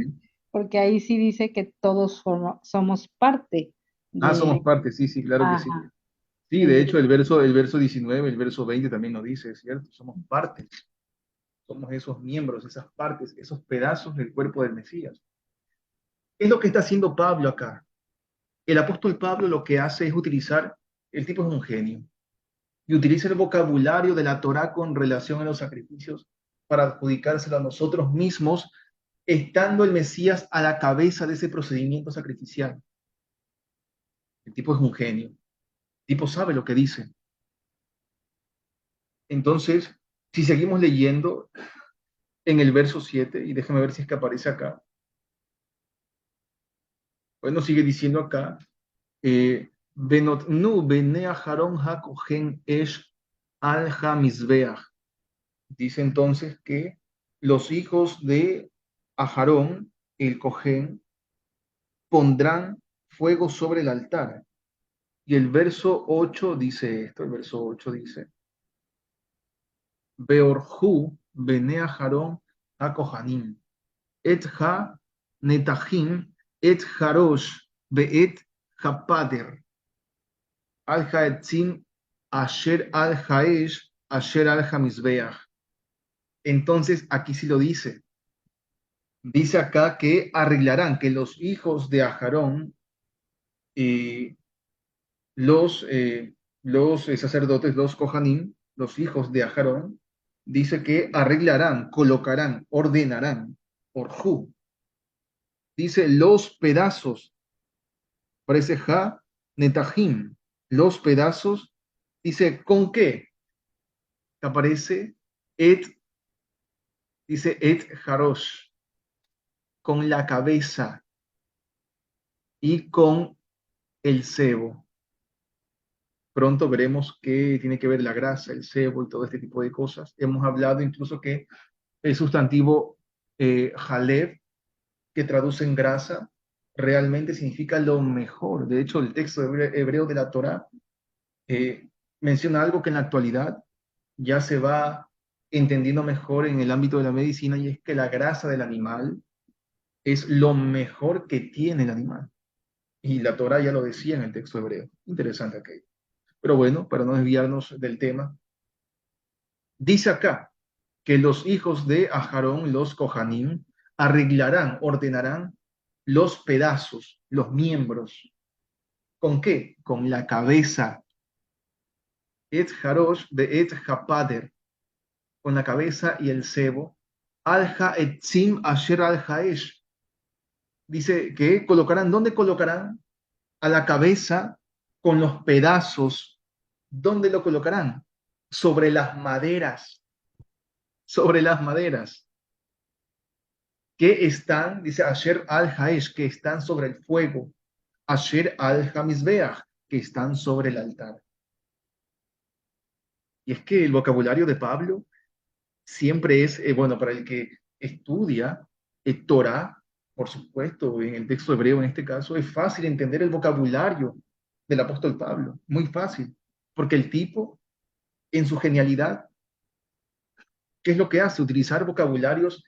porque ahí sí dice que todos somos parte Ah, somos de... parte, sí, sí, claro que sí. Ajá. Sí, de hecho, el verso 19, el verso 20 también nos dice, es cierto, somos parte, somos esos miembros, esas partes, esos pedazos del cuerpo del Mesías. ¿Qué es lo que está haciendo Pablo acá? El apóstol Pablo lo que hace es utilizar, el tipo es un genio, y utiliza el vocabulario de la Torá con relación a los sacrificios para adjudicárselo a nosotros mismos, estando el Mesías a la cabeza de ese procedimiento sacrificial. El tipo es un genio, el tipo sabe lo que dice. Entonces, si seguimos leyendo en el verso 7 y déjame ver si es que aparece acá, bueno, sigue diciendo acá, Benotnu bene Aharon hakohen esh al hamizbeach. Dice entonces que los hijos de Aharón, el Cohen, pondrán fuego sobre el altar. Y el verso 8 dice esto, el verso 8 dice, Beorhu bene Aharón hakohanim, et ha netahim, et harosh, beet hapader, al haetzim, asher al haesh, asher al hamizbeach. Entonces aquí sí lo dice. Dice acá que arreglarán, que los hijos de Aharón, y los sacerdotes, los Kohanim, los hijos de Aharón, dice que arreglarán, colocarán, ordenarán, orhu, dice los pedazos, parece ha, netahim, los pedazos, dice con qué, aparece et, dice et harosh, con la cabeza y con el cebo. Pronto veremos qué tiene que ver la grasa, el sebo y todo este tipo de cosas. Hemos hablado incluso que el sustantivo jaleb, que traduce en grasa, realmente significa lo mejor. De hecho, el texto hebreo de la Torá menciona algo que en la actualidad ya se va entendiendo mejor en el ámbito de la medicina, y es que la grasa del animal es lo mejor que tiene el animal. Y la Torá ya lo decía en el texto hebreo. Interesante aquello. Pero bueno, para no desviarnos del tema, dice acá que los hijos de Aharón, los Kohanim, arreglarán, ordenarán los pedazos, los miembros. ¿Con qué? Con la cabeza. Et Harosh de Et Hapader, con la cabeza y el cebo. Alja etzim asher al haesh. Dice que colocarán, ¿dónde colocarán? A la cabeza con los pedazos. ¿Dónde lo colocarán? Sobre las maderas, sobre las maderas que están, dice Asher al Haesh, que están sobre el fuego, Asher al Hamizbeach, que están sobre el altar. Y es que el vocabulario de Pablo siempre es, bueno, para el que estudia Torah, por supuesto, en el texto hebreo en este caso, es fácil entender el vocabulario del apóstol Pablo. Muy fácil, porque el tipo, en su genialidad, ¿qué es lo que hace? Utilizar vocabularios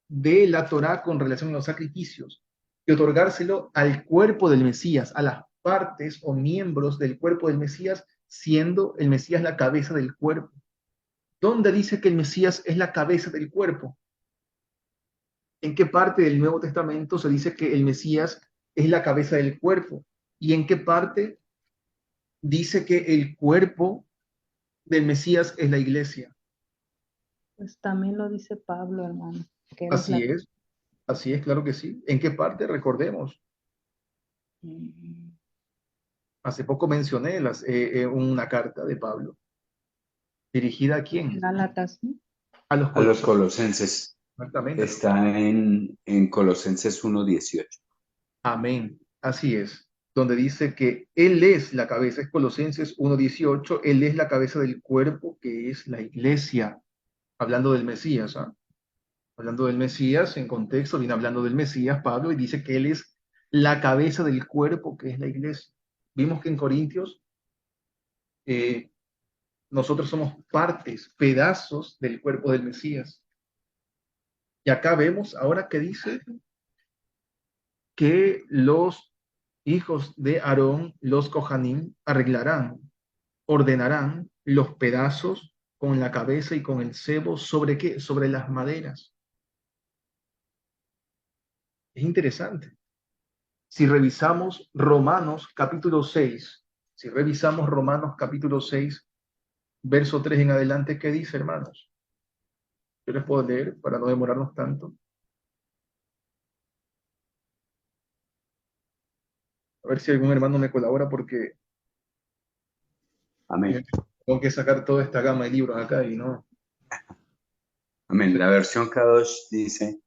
de la Torá con relación a los sacrificios y otorgárselo al cuerpo del Mesías, a las partes o miembros del cuerpo del Mesías, siendo el Mesías la cabeza del cuerpo. ¿Dónde dice que el Mesías es la cabeza del cuerpo? ¿En qué parte del Nuevo Testamento se dice que el Mesías es la cabeza del cuerpo? ¿Y en qué parte dice que el cuerpo del Mesías es la iglesia? Pues también lo dice Pablo, hermano, que él es Así la... es, así es, claro que sí. ¿En qué parte? Recordemos. Mm, Hace poco mencioné una carta de Pablo. ¿Dirigida a quién? Gálatas, ¿no? A los A los Colosenses. colosenses. Exactamente. Está en Colosenses 1:18. Amén. Así es. Donde dice que Él es la cabeza, es Colosenses 1:18, Él es la cabeza del cuerpo que es la iglesia. Hablando del Mesías, ¿ah? Hablando del Mesías, en contexto, viene hablando del Mesías, Pablo, y dice que Él es la cabeza del cuerpo que es la iglesia. Vimos que en Corintios eh, nosotros somos partes, pedazos del cuerpo del Mesías. Y acá vemos ahora que dice que los hijos de Aarón, los Kohanim, arreglarán, ordenarán los pedazos con la cabeza y con el cebo, ¿sobre qué? Sobre las maderas. Es interesante. Si revisamos Romanos capítulo 6, si revisamos Romanos capítulo 6, verso 3 en adelante, ¿qué dice, hermanos? Yo les puedo leer para no demorarnos tanto. A ver si algún hermano me colabora porque Amén. tengo que sacar toda esta gama de libros acá y no. Amén. La versión Kadosh dice,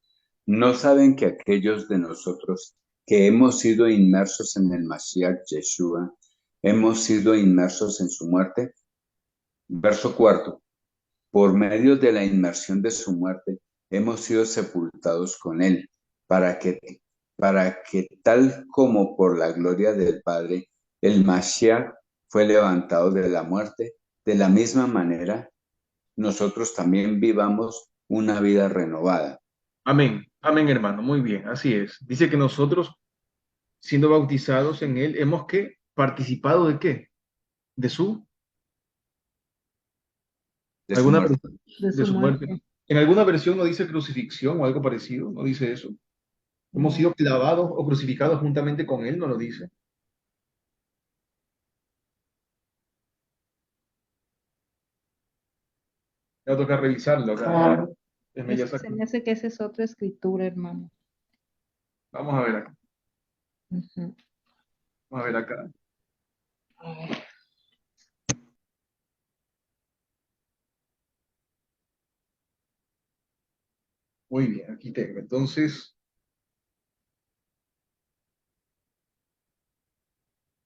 ¿no saben que aquellos de nosotros que hemos sido inmersos en el Mashiach Yeshua, hemos sido inmersos en su muerte? Verso cuarto, por medio de la inmersión de su muerte, hemos sido sepultados con él, para que, para que tal como por la gloria del Padre, el Mashiach fue levantado de la muerte, de la misma manera, nosotros también vivamos una vida renovada. Amén, amén, hermano, muy bien, así es. Dice que nosotros, siendo bautizados en él, hemos que participado de qué? De su, De su alguna muerte. de de su su muerte. muerte. En alguna versión no dice crucifixión o algo parecido, no dice eso. Hemos No. sido clavados o crucificados juntamente con él, no lo dice. Me va a tocar revisarlo acá. Déjeme ya Se sacar. me hace que esa es otra escritura, hermano. Vamos a ver acá. Ujú. Vamos a ver acá. A ver, Muy bien, aquí tengo. Entonces,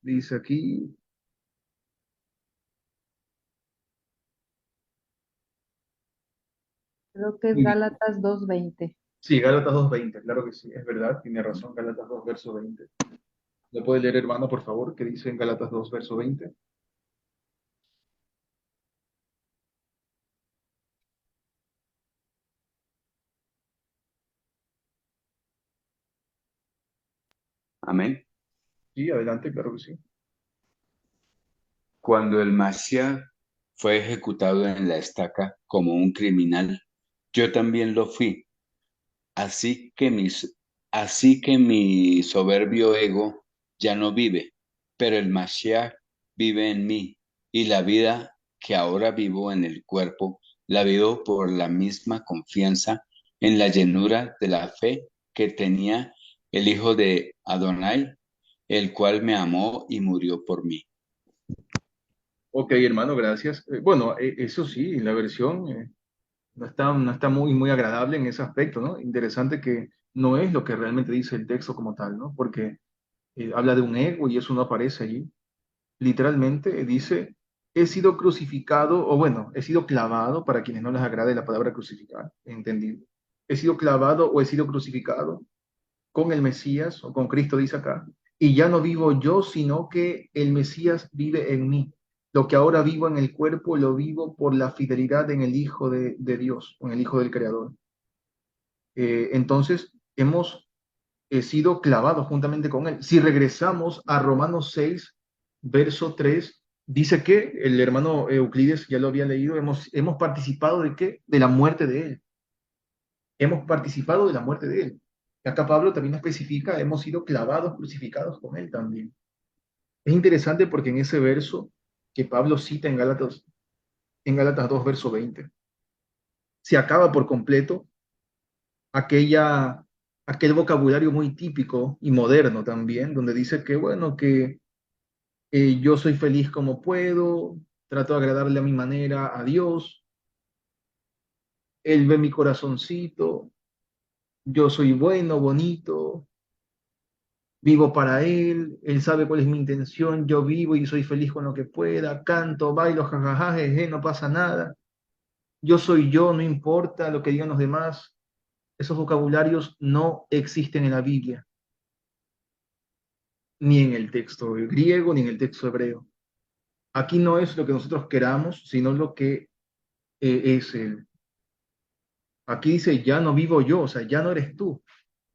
dice aquí, creo que es muy bien. Gálatas 2:20. Sí, Gálatas 2:20, claro que sí, es verdad, tiene razón, Gálatas 2, verso 20. ¿Le puede leer, hermano, por favor, qué dice en Gálatas 2, verso 20? Amén. Sí, adelante, claro que sí. Cuando el Mashiach fue ejecutado en la estaca como un criminal, yo también lo fui. Así que así que mi soberbio ego ya no vive, pero el Mashiach vive en mí, y la vida que ahora vivo en el cuerpo, la vivo por la misma confianza en la llenura de la fe que tenía el Hijo de Adonai, el cual me amó y murió por mí. Ok, hermano, gracias. Bueno, eso sí, la versión no está muy agradable en ese aspecto, ¿no? Interesante que no es lo que realmente dice el texto como tal, ¿no? Porque habla de un ego y eso no aparece allí. Literalmente dice, he sido crucificado, o bueno, he sido clavado, para quienes no les agrade la palabra crucificar, entendido. He sido clavado o he sido crucificado con el Mesías o con Cristo, dice acá. y ya no vivo yo, sino que el Mesías vive en mí. Lo que ahora vivo en el cuerpo, lo vivo por la fidelidad en el Hijo de Dios, en el Hijo del Creador. Entonces, hemos sido clavados juntamente con Él. Si regresamos a Romanos 6, verso 3, dice que el hermano Euclides ya lo había leído, hemos participado de qué? De la muerte de Él. Hemos participado de la muerte de Él. Acá Pablo también especifica, hemos sido clavados, crucificados con Él también. Es interesante porque en ese verso que Pablo cita en Gálatas 2, verso 20, se acaba por completo aquella, aquel vocabulario muy típico y moderno también, donde dice que, bueno, que yo soy feliz como puedo, trato de agradarle a mi manera a Dios, Él ve mi corazoncito, yo soy bueno, bonito, vivo para Él, Él sabe cuál es mi intención, yo vivo y soy feliz con lo que pueda, canto, bailo, jajaja, jeje, no pasa nada. Yo soy yo, no importa lo que digan los demás. Esos vocabularios no existen en la Biblia, ni en el texto griego, ni en el texto hebreo. Aquí no es lo que nosotros queramos, sino lo que es Él. Aquí dice, ya no vivo yo, o sea, ya no eres tú.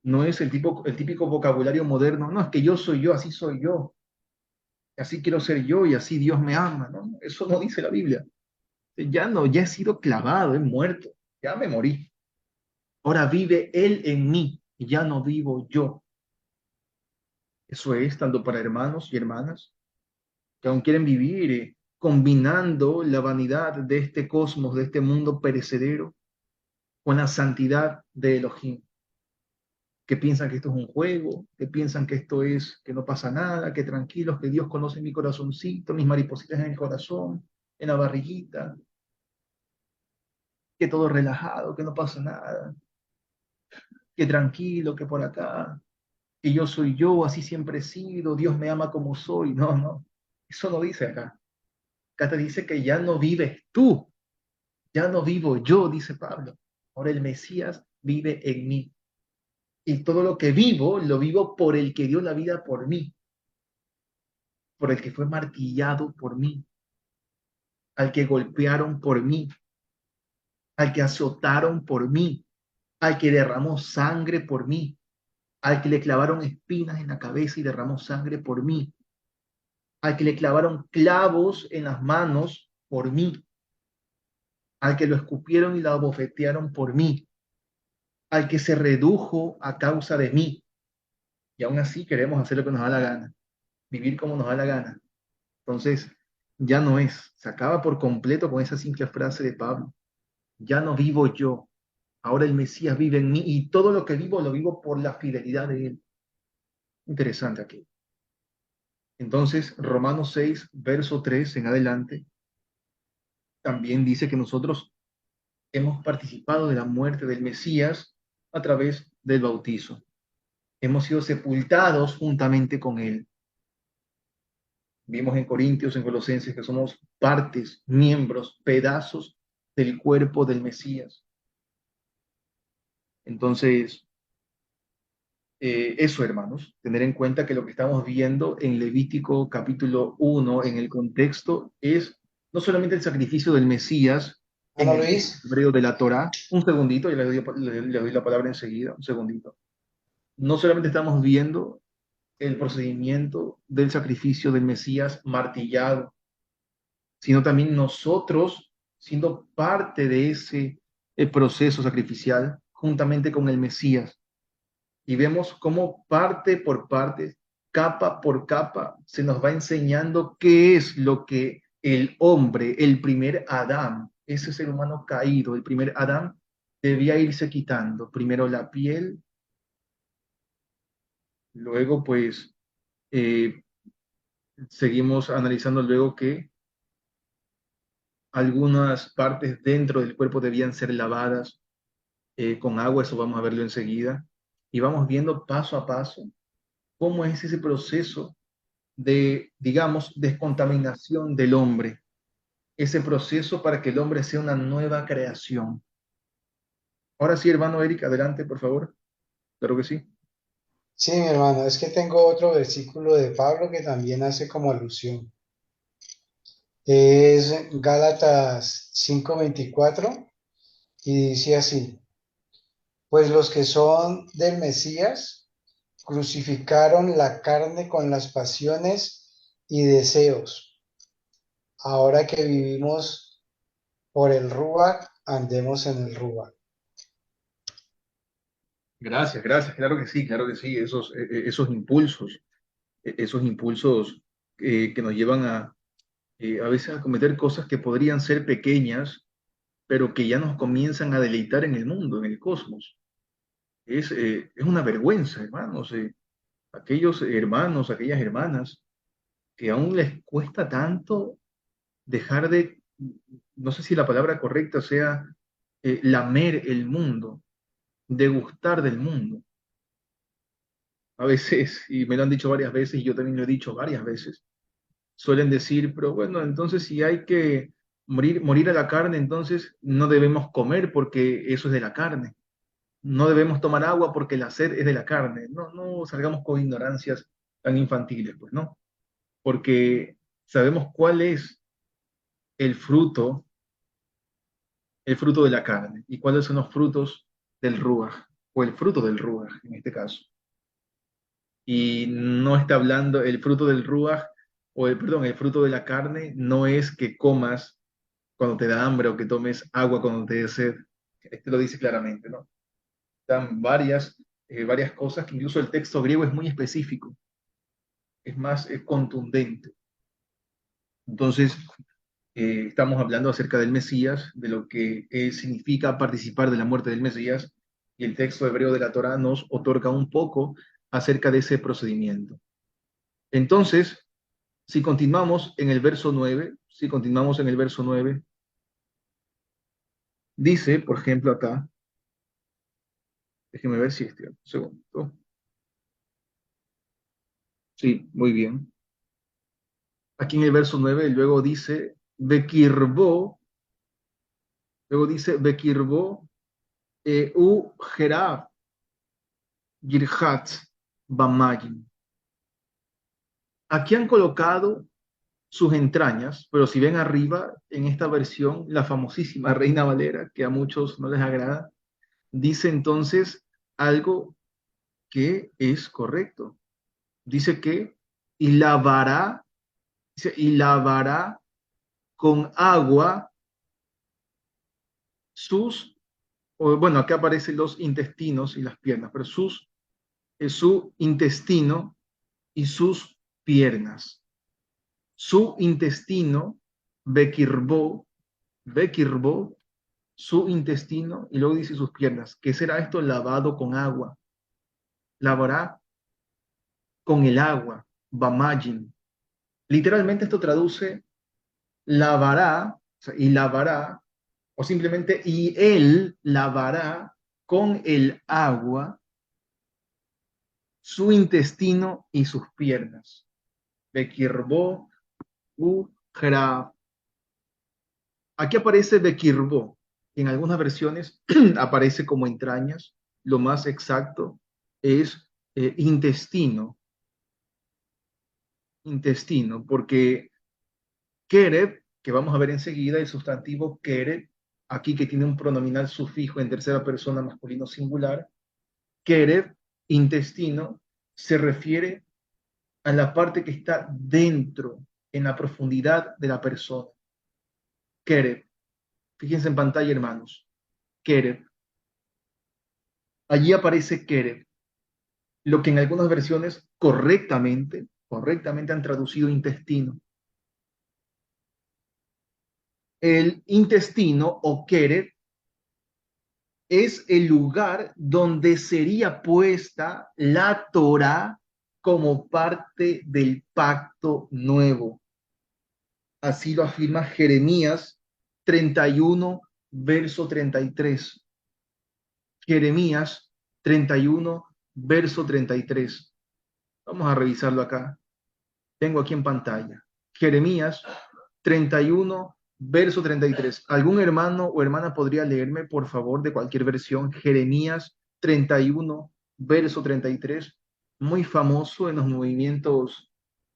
No es el típico vocabulario moderno, no, es que yo soy yo, así soy yo, así quiero ser yo y así Dios me ama, ¿no? Eso no dice la Biblia. Ya no, ya he sido clavado, he muerto, ya me morí. Ahora vive Él en mí, y ya no vivo yo. Eso es tanto para hermanos y hermanas que aún quieren vivir combinando la vanidad de este cosmos, de este mundo perecedero, con la santidad de Elohim, que piensan que esto es un juego, que piensan que esto es, que no pasa nada, que tranquilos, que Dios conoce mi corazoncito, mis maripositas en el corazón, en la barriguita, que todo relajado, que no pasa nada, que tranquilo, que por acá, que yo soy yo, así siempre he sido, Dios me ama como soy. No, no, eso no dice acá. Acá te dice que ya no vives tú, ya no vivo yo, dice Pablo. Ahora el Mesías vive en mí. Y todo lo que vivo, lo vivo por el que dio la vida por mí, por el que fue martillado por mí, al que golpearon por mí, al que azotaron por mí, al que derramó sangre por mí, al que le clavaron espinas en la cabeza y derramó sangre por mí, al que le clavaron clavos en las manos por mí, al que lo escupieron y lo abofetearon por mí, al que se redujo a causa de mí. Y aún así queremos hacer lo que nos da la gana, vivir como nos da la gana. Entonces, ya no es, se acaba por completo con esa simple frase de Pablo. Ya no vivo yo, ahora el Mesías vive en mí y todo lo que vivo lo vivo por la fidelidad de Él. Interesante aquí. Entonces, Romanos 6, verso 3 en adelante, también dice que nosotros hemos participado de la muerte del Mesías a través del bautizo. Hemos sido sepultados juntamente con Él. Vimos en Corintios, en Colosenses, que somos partes, miembros, pedazos del cuerpo del Mesías. Entonces, eso, hermanos, tener en cuenta que lo que estamos viendo en Levítico capítulo 1, en el contexto, es no solamente el sacrificio del Mesías en Bueno, el Luis, hebreo de la Torá. Un segundito, y le doy la palabra enseguida, un segundito. No solamente estamos viendo el procedimiento del sacrificio del Mesías martillado, sino también nosotros siendo parte de ese proceso sacrificial juntamente con el Mesías. Y vemos cómo parte por parte, capa por capa, se nos va enseñando qué es lo que el hombre, el primer Adán, ese ser humano caído, el primer Adán, debía irse quitando. Primero la piel, luego pues eh, seguimos analizando luego que algunas partes dentro del cuerpo debían ser lavadas con agua, eso vamos a verlo enseguida, y vamos viendo paso a paso cómo es ese proceso de, digamos, descontaminación del hombre, ese proceso para que el hombre sea una nueva creación. Ahora sí, hermano Eric, adelante, por favor. Claro que sí. Sí, mi hermano, es que tengo otro versículo de Pablo que también hace como alusión. Es Gálatas 5:24 y dice así, pues los que son del Mesías crucificaron la carne con las pasiones y deseos. Ahora que vivimos por el Rúa, andemos en el Rúa. Gracias, gracias, claro que sí, esos impulsos que nos llevan a veces a cometer cosas que podrían ser pequeñas, pero que ya nos comienzan a deleitar en el mundo, en el cosmos. Es una vergüenza, hermanos, aquellos hermanos, aquellas hermanas que aún les cuesta tanto dejar de, no sé si la palabra correcta sea lamer el mundo, degustar del mundo. A veces, y me lo han dicho varias veces, y yo también lo he dicho varias veces, suelen decir, pero bueno, entonces si hay que morir a la carne, entonces no debemos comer porque eso es de la carne. No debemos tomar agua porque la sed es de la carne. No, no salgamos con ignorancias tan infantiles, pues, ¿no? Porque sabemos cuál es el el fruto de la carne y cuáles son los frutos del ruaj, o el fruto del ruaj en este caso. Y no está hablando, el fruto del ruaj, perdón, el fruto de la carne no es que comas cuando te da hambre o que tomes agua cuando te dé sed. Este lo dice claramente, ¿no? Están varias cosas que incluso el texto griego es muy específico, es más, es contundente. Entonces, estamos hablando acerca del Mesías, de lo que significa participar de la muerte del Mesías, y el texto hebreo de la Torá nos otorga un poco acerca de ese procedimiento. Entonces, si continuamos en el verso 9 dice, por ejemplo, acá, déjeme ver si un segundo. Sí, muy bien. Aquí en el verso 9 luego dice, Bekirbo, u Gerab, Girhat, Bamayim. Aquí han colocado sus entrañas, pero si ven arriba, en esta versión, la famosísima Reina Valera, que a muchos no les agrada, dice entonces algo que es correcto. Dice que, y lavará, y lavará con agua sus, bueno, acá aparecen los intestinos y las piernas, pero su intestino y sus piernas. Su intestino, Bekirbo, su intestino, y luego dice sus piernas. ¿Qué será esto? Lavado con agua. Lavará con el agua, Bamajin. Literalmente esto traduce lavará, o sea, y lavará, o simplemente y él lavará con el agua su intestino y sus piernas. Bekirbo Ujra. Aquí aparece Bekirbo. En algunas versiones aparece como entrañas. Lo más exacto es intestino, porque Kereb, que vamos a ver enseguida, el sustantivo Kereb, aquí que tiene un pronominal sufijo en tercera persona masculino singular, Kereb, intestino, se refiere a la parte que está dentro, en la profundidad de la persona. Kereb, fíjense en pantalla, hermanos. Kereb, allí aparece Kereb, lo que en algunas versiones correctamente han traducido intestino. El intestino o Kereb es el lugar donde sería puesta la Torá como parte del pacto nuevo. Así lo afirma Jeremías 31, verso 33. Jeremías 31, verso 33. Vamos a revisarlo acá. Tengo aquí en pantalla. Jeremías 31, verso 33. ¿Algún hermano o hermana podría leerme, por favor, de cualquier versión? Jeremías 31, verso 33. muy famoso en los movimientos,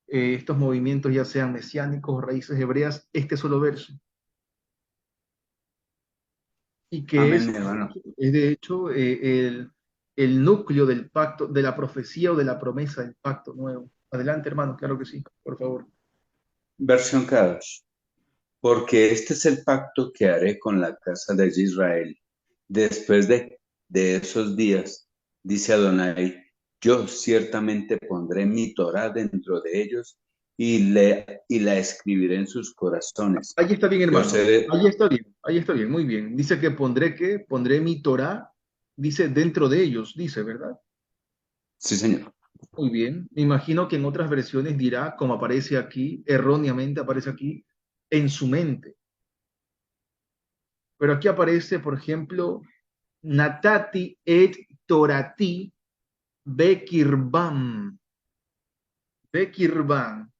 estos movimientos ya sean mesiánicos o raíces hebreas, este solo verso, y que Amén, hermano. es de hecho el núcleo del pacto, de la profecía o de la promesa del pacto nuevo. Adelante, hermano, claro que sí, por favor. Versión Kadosh. Porque este es el pacto que haré con la casa de Israel. Después de esos días, dice Adonai, yo ciertamente pondré mi Torah dentro de ellos y la escribiré en sus corazones. Ahí está bien, Yo hermano. seré, Ahí está bien, muy bien. Dice que pondré pondré mi Torah, dice dentro de ellos, dice, ¿verdad? sí, señor. Muy bien. Me imagino que en otras versiones dirá, como aparece aquí, erróneamente aparece aquí, en su mente. Pero aquí aparece, por ejemplo, Natati et Torati Bekirbam. Bekirbam.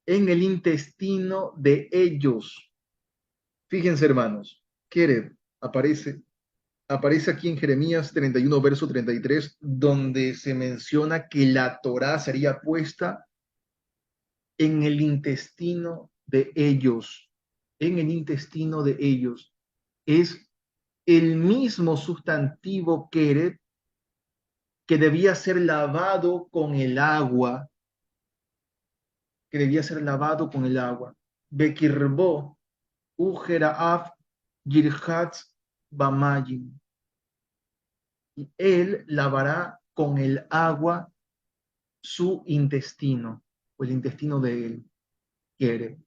En el intestino de ellos. Fíjense, hermanos. Kereb aparece aquí en Jeremías 31, verso 33, donde se menciona que la Torá sería puesta en el intestino de ellos, en el intestino de ellos. Es el mismo sustantivo keret que debía ser lavado con el agua, que debía ser lavado con el agua. Bekirbo, Ujeraaf, Yirhatz, Bamayim. Y él lavará con el agua su intestino, o el intestino de él, Keret,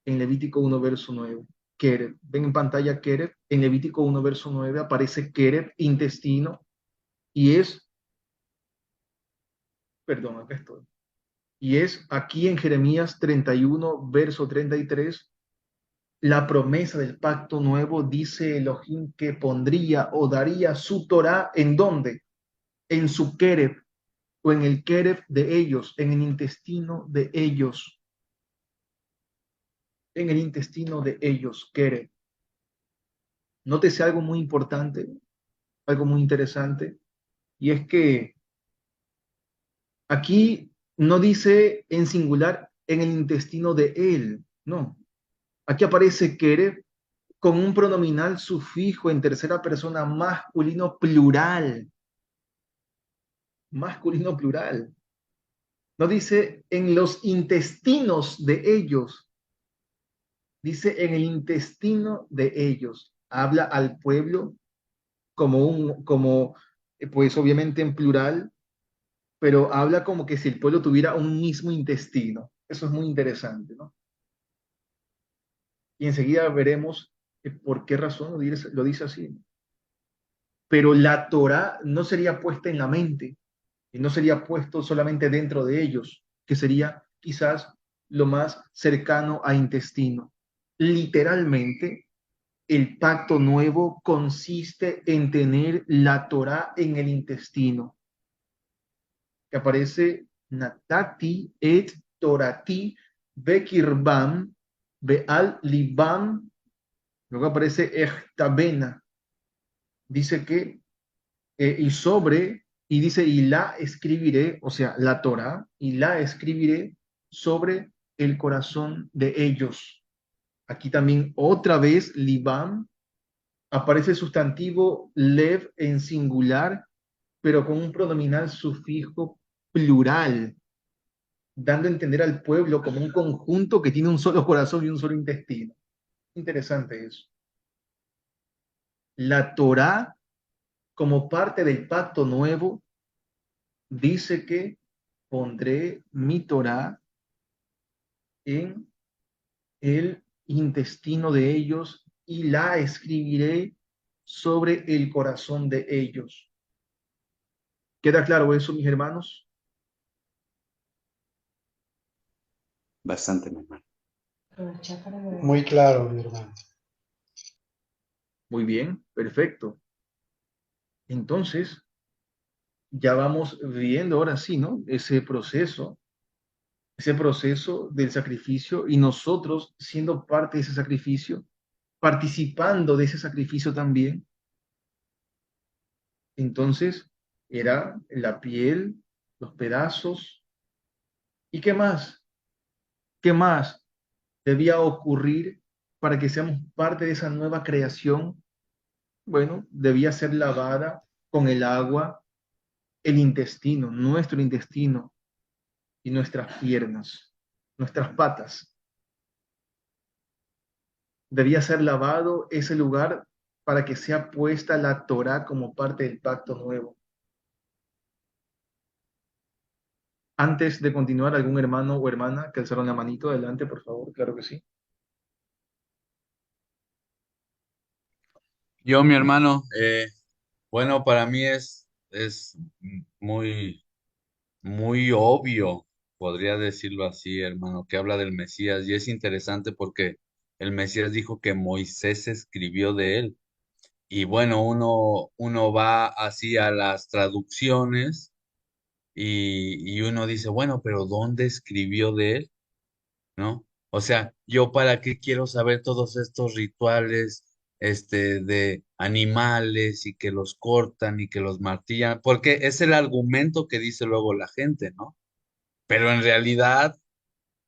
en Levítico 1, verso 9. Keret, ven en pantalla Keret, en Levítico 1, verso 9 aparece Keret, intestino, y es, perdón, acá estoy, y es aquí en Jeremías 31, verso 33, la promesa del pacto nuevo, dice Elohim que pondría o daría su Torah, ¿en dónde? En su Keret, o en el Keret de ellos, en el intestino de ellos, en el intestino de ellos, Keret. Nótese algo muy importante, algo muy interesante, y es que aquí no dice en singular en el intestino de él, no. Aquí aparece Keret con un pronominal sufijo en tercera persona masculino plural. No dice en los intestinos de ellos, dice en el intestino de ellos. Habla al pueblo pues obviamente en plural, pero habla como que si el pueblo tuviera un mismo intestino. Eso es muy interesante, ¿no? Y enseguida veremos por qué razón lo dice así. Pero la Torah no sería puesta en la mente y no sería puesto solamente dentro de ellos, que sería quizás lo más cercano a intestino. Literalmente, el pacto nuevo consiste en tener la Torah en el intestino, que aparece Natati et Torati Bekirbam Beal Libam, luego aparece Echtabena, dice que, y dice, y la escribiré, o sea, la Torah, y la escribiré sobre el corazón de ellos. Aquí también otra vez Libam, aparece el sustantivo lev en singular, pero con un pronominal sufijo plural, dando a entender al pueblo como un conjunto que tiene un solo corazón y un solo intestino. Interesante eso. La Torá, como parte del pacto nuevo, dice que pondré mi Torá en el intestino de ellos y la escribiré sobre el corazón de ellos. ¿Queda claro eso, mis hermanos? Bastante, mi hermano. Muy claro, mi hermano. Muy bien, perfecto. Entonces, ya vamos viendo ahora sí, ¿no? Ese proceso del sacrificio y nosotros siendo parte de ese sacrificio, participando de ese sacrificio también. Entonces, era la piel, los pedazos. ¿Y qué más? ¿Qué más debía ocurrir para que seamos parte de esa nueva creación? Bueno, debía ser lavada con el agua, el intestino, nuestro intestino y nuestras piernas, nuestras patas. Debía ser lavado ese lugar para que sea puesta la Torá como parte del pacto nuevo. Antes de continuar, algún hermano o hermana que alzaron la manito, adelante, por favor, claro que sí. Yo, mi hermano, bueno, para mí es muy, muy obvio, podría decirlo así, hermano, que habla del Mesías. Y es interesante porque el Mesías dijo que Moisés escribió de él. Y bueno, uno va así a las traducciones y uno dice, bueno, pero ¿dónde escribió de él? ¿No? O sea, yo para qué quiero saber todos estos rituales, de animales y que los cortan y que los martillan, porque es el argumento que dice luego la gente, ¿no? Pero en realidad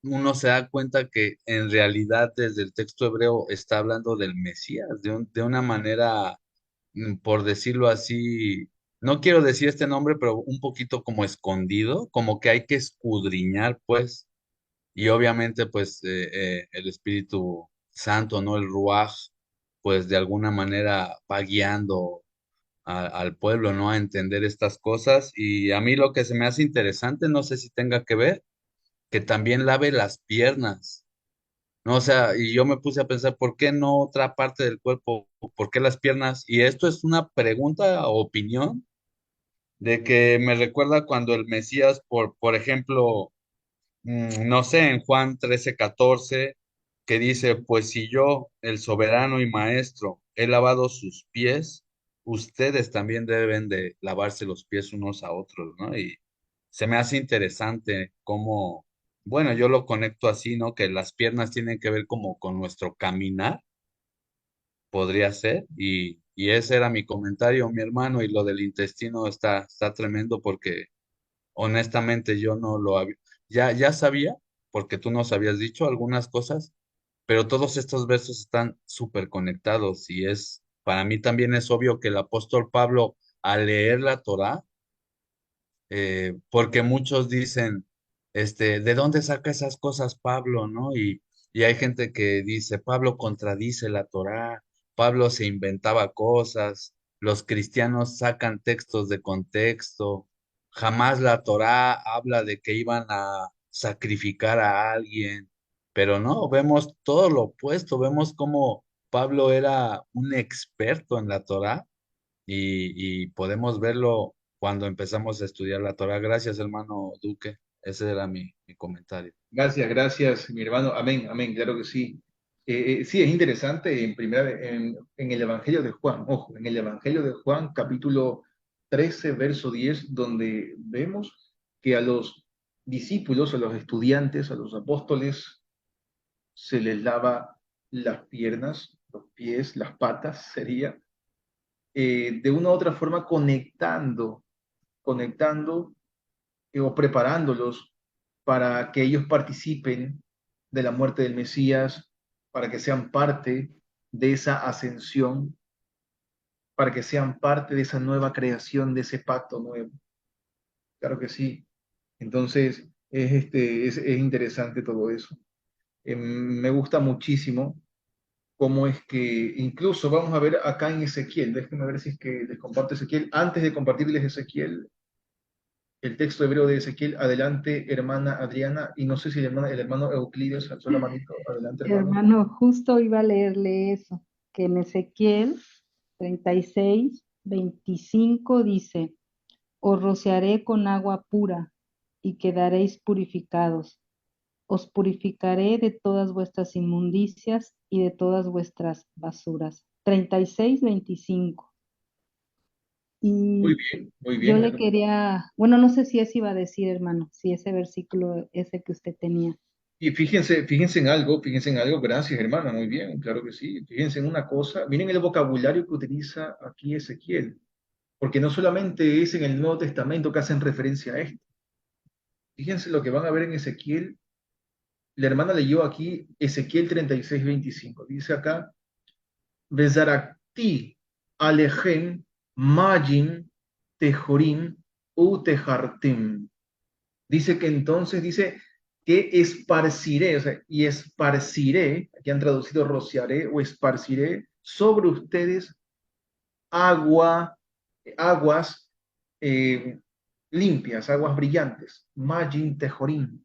uno se da cuenta que en realidad desde el texto hebreo está hablando del Mesías, de una manera, por decirlo así, no quiero decir este nombre, pero un poquito como escondido, como que hay que escudriñar, pues, y obviamente, pues, el Espíritu Santo, ¿no? El Ruaj, pues, de alguna manera va guiando al pueblo, ¿no? A entender estas cosas. Y a mí lo que se me hace interesante, no sé si tenga que ver, que también lave las piernas, ¿no? O sea, y yo me puse a pensar, ¿por qué no otra parte del cuerpo? ¿Por qué las piernas? Y esto es una pregunta o opinión de que me recuerda cuando el Mesías, por ejemplo, no sé, en Juan 13:14, que dice, pues si yo, el soberano y maestro, he lavado sus pies, ustedes también deben de lavarse los pies unos a otros, ¿no? Y se me hace interesante cómo, bueno, yo lo conecto así, ¿no? Que las piernas tienen que ver como con nuestro caminar, podría ser, y ese era mi comentario, mi hermano, y lo del intestino está tremendo porque honestamente yo no lo había, ya sabía, porque tú nos habías dicho algunas cosas, pero todos estos versos están súper conectados y para mí también es obvio que el apóstol Pablo, al leer la Torá, porque muchos dicen, ¿de dónde saca esas cosas Pablo, no? Y hay gente que dice, Pablo contradice la Torá, Pablo se inventaba cosas, los cristianos sacan textos de contexto, jamás la Torá habla de que iban a sacrificar a alguien, pero no, vemos todo lo opuesto, vemos cómo Pablo era un experto en la Torá y podemos verlo cuando empezamos a estudiar la Torah. Gracias, hermano Duque. Ese era mi comentario. Gracias, gracias, mi hermano. Amén, amén, claro que sí. Sí, es interesante en el Evangelio de Juan, ojo, en el Evangelio de Juan, capítulo 13, verso 10, donde vemos que a los discípulos, a los estudiantes, a los apóstoles, se les lava las piernas, los pies, las patas, sería, de una u otra forma conectando o preparándolos para que ellos participen de la muerte del Mesías, para que sean parte de esa ascensión, para que sean parte de esa nueva creación, de ese pacto nuevo. Claro que sí. Entonces, es interesante todo eso. Me gusta muchísimo cómo es que, incluso vamos a ver acá en Ezequiel, déjenme ver si es que les comparto Ezequiel, antes de compartirles Ezequiel, el texto hebreo de Ezequiel. Adelante, hermana Adriana, y no sé si el hermano Euclides alzó la manito. Adelante, hermano. Hermano, justo iba a leerle eso, que en Ezequiel 36:25 dice, os rociaré con agua pura y quedaréis purificados. Os purificaré de todas vuestras inmundicias y de todas vuestras basuras. 36:25. Y Muy yo bien, le hermano. quería, bueno, no sé si eso iba a decir, hermano, si ese versículo ese que usted tenía. Y fíjense en algo, gracias, hermana, muy bien, claro que sí. Fíjense en una cosa, miren el vocabulario que utiliza aquí Ezequiel, porque no solamente es en el Nuevo Testamento que hacen referencia a esto. Fíjense lo que van a ver en Ezequiel. La hermana leyó aquí Ezequiel 36:25. Dice acá, Bezarakti alejem majin tejorim u tejartim. Dice que entonces, dice que esparciré, o sea, y esparciré, aquí han traducido rociaré o esparciré sobre ustedes agua, aguas eh, limpias, aguas brillantes, majin tejorim,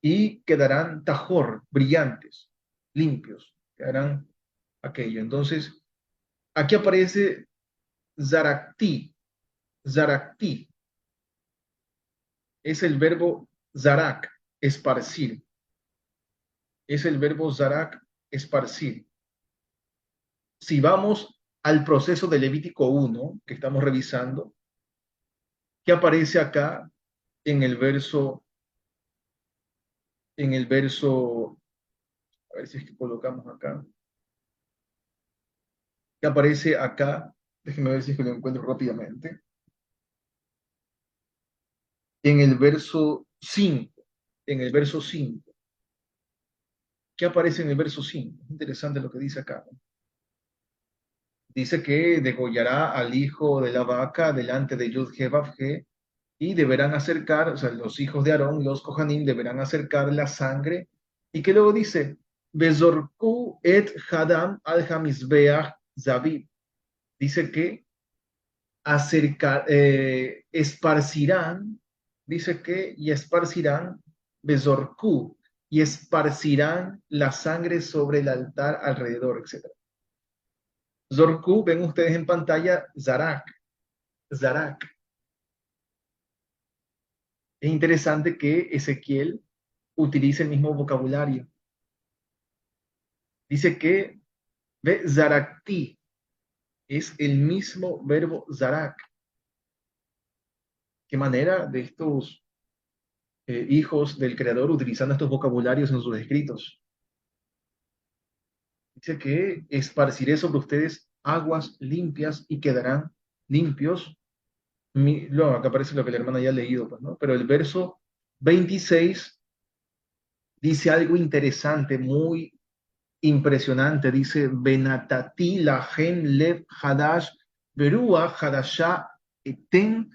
y quedarán tajor, brillantes, limpios, quedarán aquello. Entonces, aquí aparece zarakti, zarakti, es el verbo zarak, esparcir, es el verbo zarak, esparcir. Si vamos al proceso de Levítico 1 que estamos revisando, ¿qué aparece acá en el verso, a ver si es que colocamos acá, ¿qué aparece acá? Déjenme ver si es que lo encuentro rápidamente. En el verso 5, en el verso 5. ¿Qué aparece en el verso 5? Interesante lo que dice acá. Dice que degollará al hijo de la vaca delante de Yud-He-Vav-He y deberán acercar, o sea, los hijos de Aarón, los Kohanim, deberán acercar la sangre. Y que luego dice, Bezorku et Hadam al Hamizbeach Zavid. Dice que esparcirán, dice que, y esparcirán, Bezorku, y esparcirán la sangre sobre el altar alrededor, etc. Zorku, ven ustedes en pantalla, Zarak, Zarak. Es interesante que Ezequiel utilice el mismo vocabulario. Dice que ve Zarakti, es el mismo verbo Zarak. ¿Qué manera de estos hijos del Creador utilizando estos vocabularios en sus escritos? Dice que esparciré sobre ustedes aguas limpias y quedarán limpios. No, acá aparece lo que la hermana ya ha leído, pues, ¿no? Pero el verso 26 dice algo interesante, muy impresionante. Dice, Benatati lahem lev hadash berua hadasha eten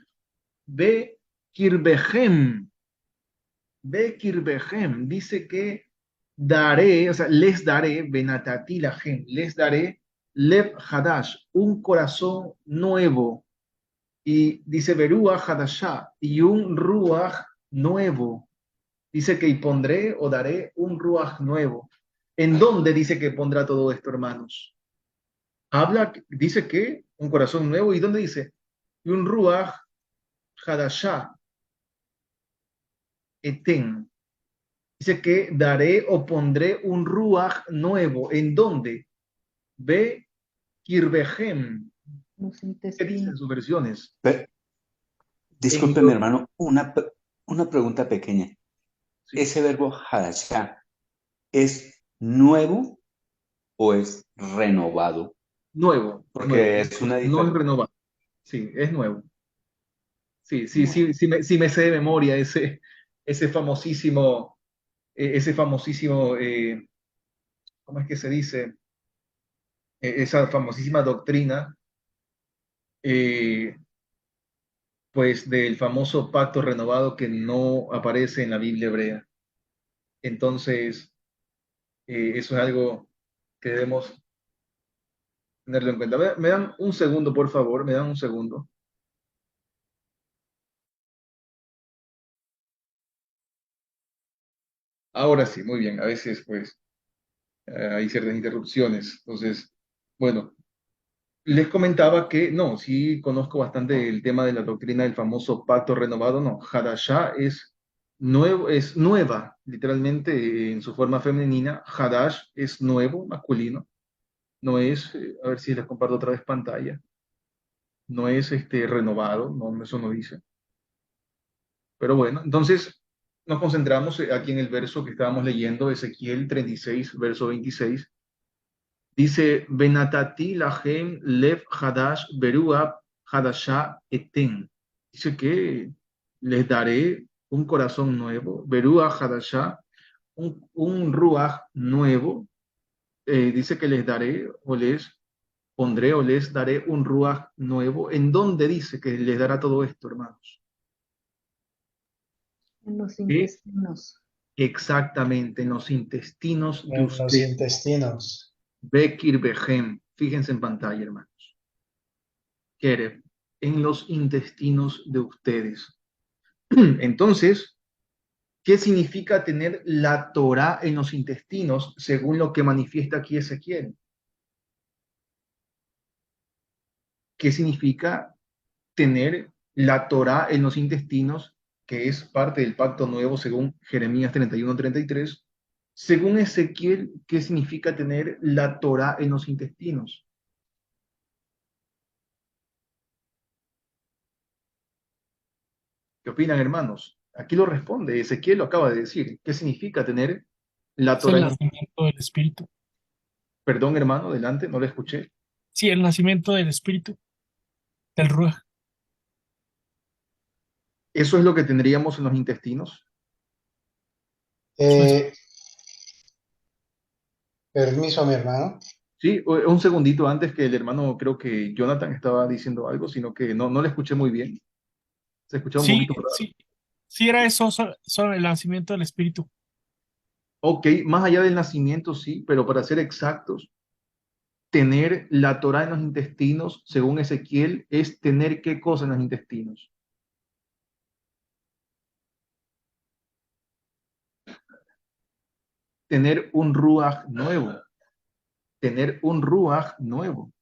be kirbehem. Be kirbehem. Dice que daré, o sea, les daré, Benatati lahem, les daré lev hadash, un corazón nuevo. Y dice berua hadasha, y un ruach nuevo. Dice que y pondré o daré un ruach nuevo. ¿En dónde dice que pondrá todo esto, hermanos? Habla, dice que un corazón nuevo. ¿Y dónde dice? Y un ruach hadashah eten. Dice que daré o pondré un ruach nuevo. ¿En dónde? Ve kirbehem. Los ¿Qué dicen intestinos. sus versiones? Pero, En disculpe, mi hermano, una pregunta pequeña. sí, ¿Ese verbo hadashah es nuevo o es renovado? nuevo, nuevo. Porque es una No es diferencia. renovado. Sí, es nuevo. Sí, sí, Bueno, sí, sí me sé de memoria ese famosísimo, ¿cómo es que se dice? Esa famosísima doctrina, eh, pues del famoso pacto renovado que no aparece en la Biblia hebrea. Entonces, eso es algo que debemos tenerlo en cuenta. Me dan un segundo, por favor, me dan un segundo. Ahora sí, muy bien. A veces, pues, hay ciertas interrupciones. Entonces, bueno. Les comentaba que no, sí conozco bastante el tema de la doctrina del famoso pacto renovado. No, Hadashah es nuevo, es nueva, literalmente en su forma femenina. Hadash es nuevo, masculino. No es, a ver si les comparto otra vez pantalla. No es renovado, no, eso no dice. Pero bueno, entonces nos concentramos aquí en el verso que estábamos leyendo, Ezequiel 36, verso 26. Dice, Benatati lahem lev hadash berua hadasha eten. Dice que les daré un corazón nuevo, Beruach Hadashah, un Ruach nuevo, dice que les daré o les pondré o les daré un Ruach nuevo. ¿En dónde dice que les dará todo esto, hermanos? En los Que intestinos. exactamente en los intestinos de en los usted, intestinos. Bekir Behem, fíjense en pantalla, hermanos. Kereb, en los intestinos de ustedes. Entonces, ¿qué significa tener la Torá en los intestinos según lo que manifiesta aquí Ezequiel? ¿Qué significa tener la Torá en los intestinos, que es parte del pacto nuevo según Jeremías 31-33? Según Ezequiel, ¿qué significa tener la Torá en los intestinos? ¿Qué opinan, hermanos? Aquí lo responde, Ezequiel lo acaba de decir. ¿Qué significa tener la Es el Torá en los... nacimiento del espíritu. Perdón, hermano, adelante, no lo escuché. Sí, el nacimiento del espíritu, del Ruach. ¿Eso es lo que tendríamos en los intestinos? Eso es. Eh, Permiso, mi hermano. Sí, un segundito antes que el hermano, creo que Jonathan estaba diciendo algo, sino que no le escuché muy bien. Se escuchaba un Sí, poquito raro. sí, sí era eso, solo el nacimiento del espíritu. Ok, más allá del nacimiento, sí, pero para ser exactos, tener la Torá en los intestinos, según Ezequiel, es tener qué cosa en los intestinos. Tener un ruaj nuevo, tener un ruaj nuevo,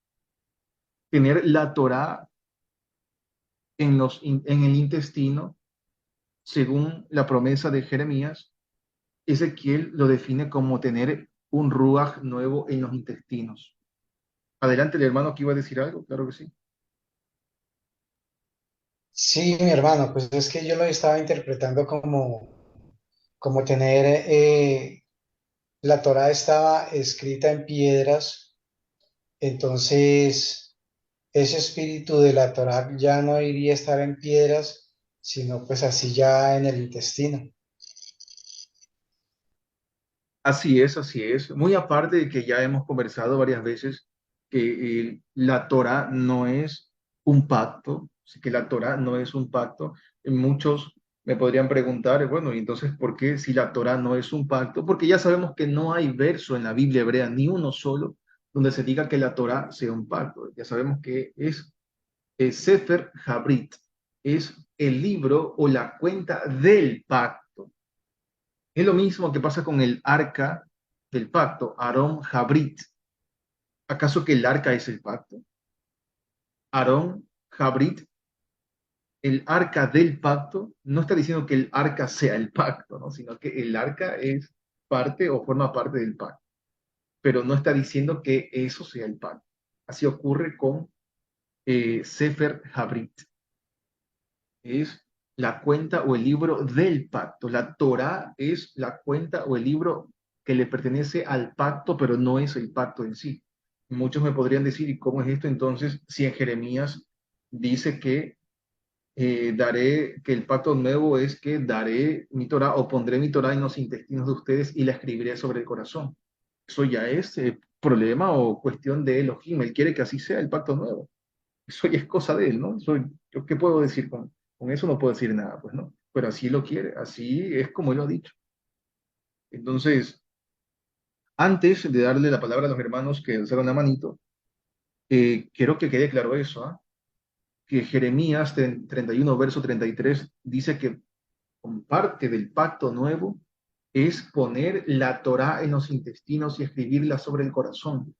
tener la Torá en el intestino, según la promesa de Jeremías. Ezequiel lo define como tener un ruaj nuevo en los intestinos. Adelante, el hermano que iba a decir algo, claro que sí. Sí, mi hermano, pues es que yo lo estaba interpretando como tener, la Torá estaba escrita en piedras, entonces ese espíritu de la Torá ya no iría a estar en piedras, sino pues así ya en el intestino. Así es, así es. Muy aparte de que ya hemos conversado varias veces que la Torah no es un pacto, sí, que la Torah no es un pacto. Muchos me podrían preguntar, bueno, ¿y entonces por qué si la Torah no es un pacto? Porque ya sabemos que no hay verso en la Biblia hebrea, ni uno solo, donde se diga que la Torah sea un pacto. Ya sabemos que es Sefer Habrit, es el libro o la cuenta del pacto. Es lo mismo que pasa con el arca del pacto, Aarón Jabrit. ¿Acaso que el arca es el pacto? Aarón Jabrit, el arca del pacto, no está diciendo que el arca sea el pacto, ¿no? Sino que el arca es parte o forma parte del pacto, pero no está diciendo que eso sea el pacto. Así ocurre con Sefer Habrit. Es la cuenta o el libro del pacto. La Torá es la cuenta o el libro que le pertenece al pacto, pero no es el pacto en sí. Muchos me podrían decir, ¿y cómo es esto entonces si en Jeremías dice que daré, que el pacto nuevo es que daré mi Torá o pondré mi Torá en los intestinos de ustedes y la escribiré sobre el corazón? Eso ya es problema o cuestión de Elohim. Él quiere que así sea el pacto nuevo. Eso ya es cosa de él, ¿no? Eso, ¿yo qué puedo decir con eso? No puedo decir nada, pues, ¿no? Pero así lo quiere, así es como él lo ha dicho. Entonces, antes de darle la palabra a los hermanos que alzaron la manito, quiero que quede claro eso, ¿ah? Que Jeremías 31, verso 33, dice que con parte del pacto nuevo es poner la Torá en los intestinos y escribirla sobre el corazón.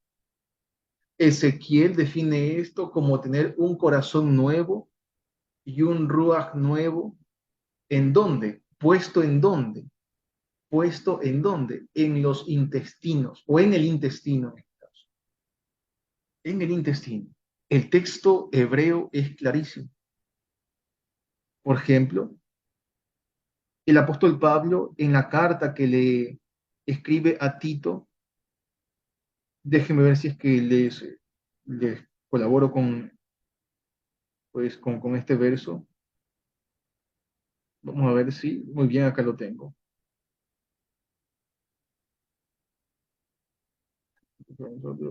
Ezequiel define esto como tener un corazón nuevo y un ruach nuevo. ¿En dónde? ¿Puesto en dónde? ¿Puesto en dónde? En los intestinos o en el intestino, en este caso. En el intestino. El texto hebreo es clarísimo. Por ejemplo, el apóstol Pablo en la carta que le escribe a Tito, déjenme ver si es que les colaboro con, pues, con este verso. Vamos a ver si, muy bien, acá lo tengo.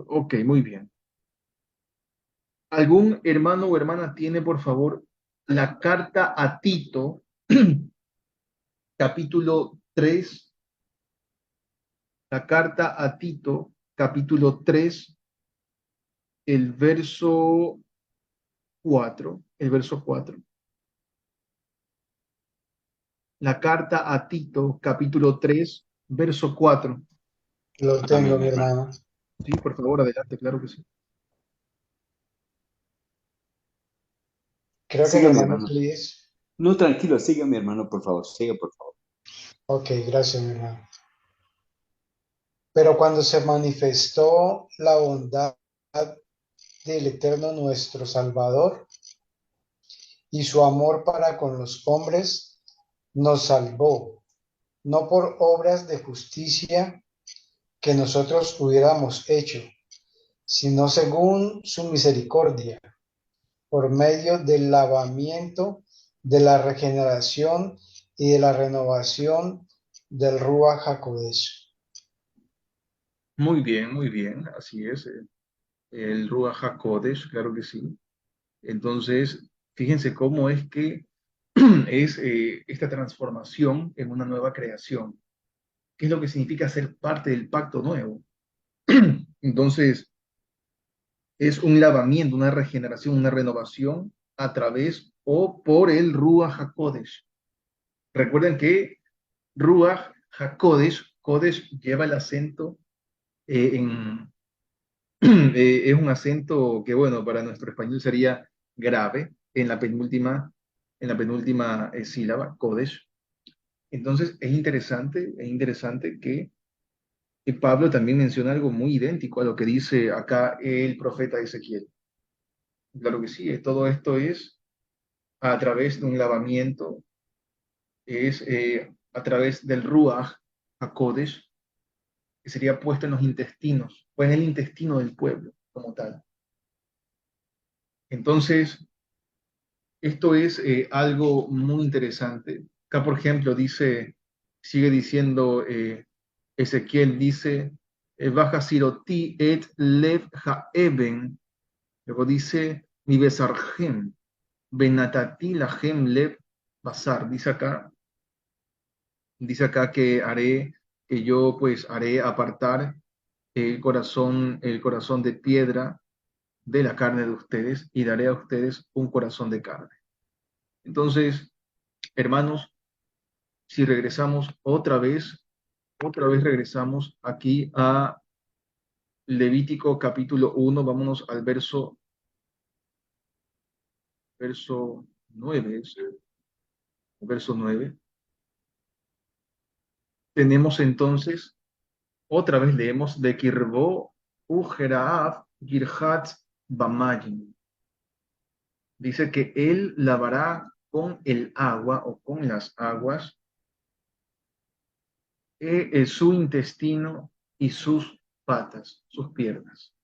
Ok, muy bien. ¿Algún hermano o hermana tiene, por favor, la carta a Tito, capítulo 3, la carta a Tito, capítulo 3, el verso 4, el verso 4. La carta a Tito, capítulo 3, verso 4. Lo tengo, Amén, mi hermano. hermano. Sí, por favor, adelante, claro que sí. Creo que el Siga mi hermano hermano. Luis. No, tranquilo, siga mi hermano, por favor. Siga, por favor. Ok, gracias, mi hermano. Pero cuando se manifestó la bondad del Eterno nuestro Salvador y su amor para con los hombres, nos salvó, no por obras de justicia que nosotros hubiéramos hecho, sino según su misericordia, por medio del lavamiento, de la regeneración y de la renovación del Ruach HaKodesh. Muy bien, así es. El Ruach HaKodesh, claro que sí. Entonces, fíjense cómo es que es esta transformación en una nueva creación. ¿Qué es lo que significa ser parte del pacto nuevo? Entonces, es un lavamiento, una regeneración, una renovación a través o por el Ruach HaKodesh. Recuerden que Ruach HaKodesh, Kodesh lleva el acento en, es un acento que, bueno, para nuestro español sería grave en la penúltima sílaba, Kodesh. Entonces, es interesante que Pablo también menciona algo muy idéntico a lo que dice acá el profeta Ezequiel. Claro que sí, todo esto es a través de un lavamiento, es a través del Ruach HaKodesh, que sería puesto en los intestinos, o en el intestino del pueblo como tal. Entonces, esto es algo muy interesante. Acá, por ejemplo, dice, sigue diciendo Ezequiel, dice, baja siroti et lev haeben. Luego dice, mi besargem, benatati lahem lev basar. Dice acá que haré, que yo pues haré apartar el corazón de piedra de la carne de ustedes y daré a ustedes un corazón de carne. Entonces, hermanos, si regresamos otra vez regresamos aquí a Levítico capítulo 1, vámonos al verso 9, verso 9. Tenemos entonces, otra vez leemos, de Kirbo Ujeraaf Girhat Bamayim. Dice que él lavará con el agua o con las aguas su intestino y sus patas, sus piernas.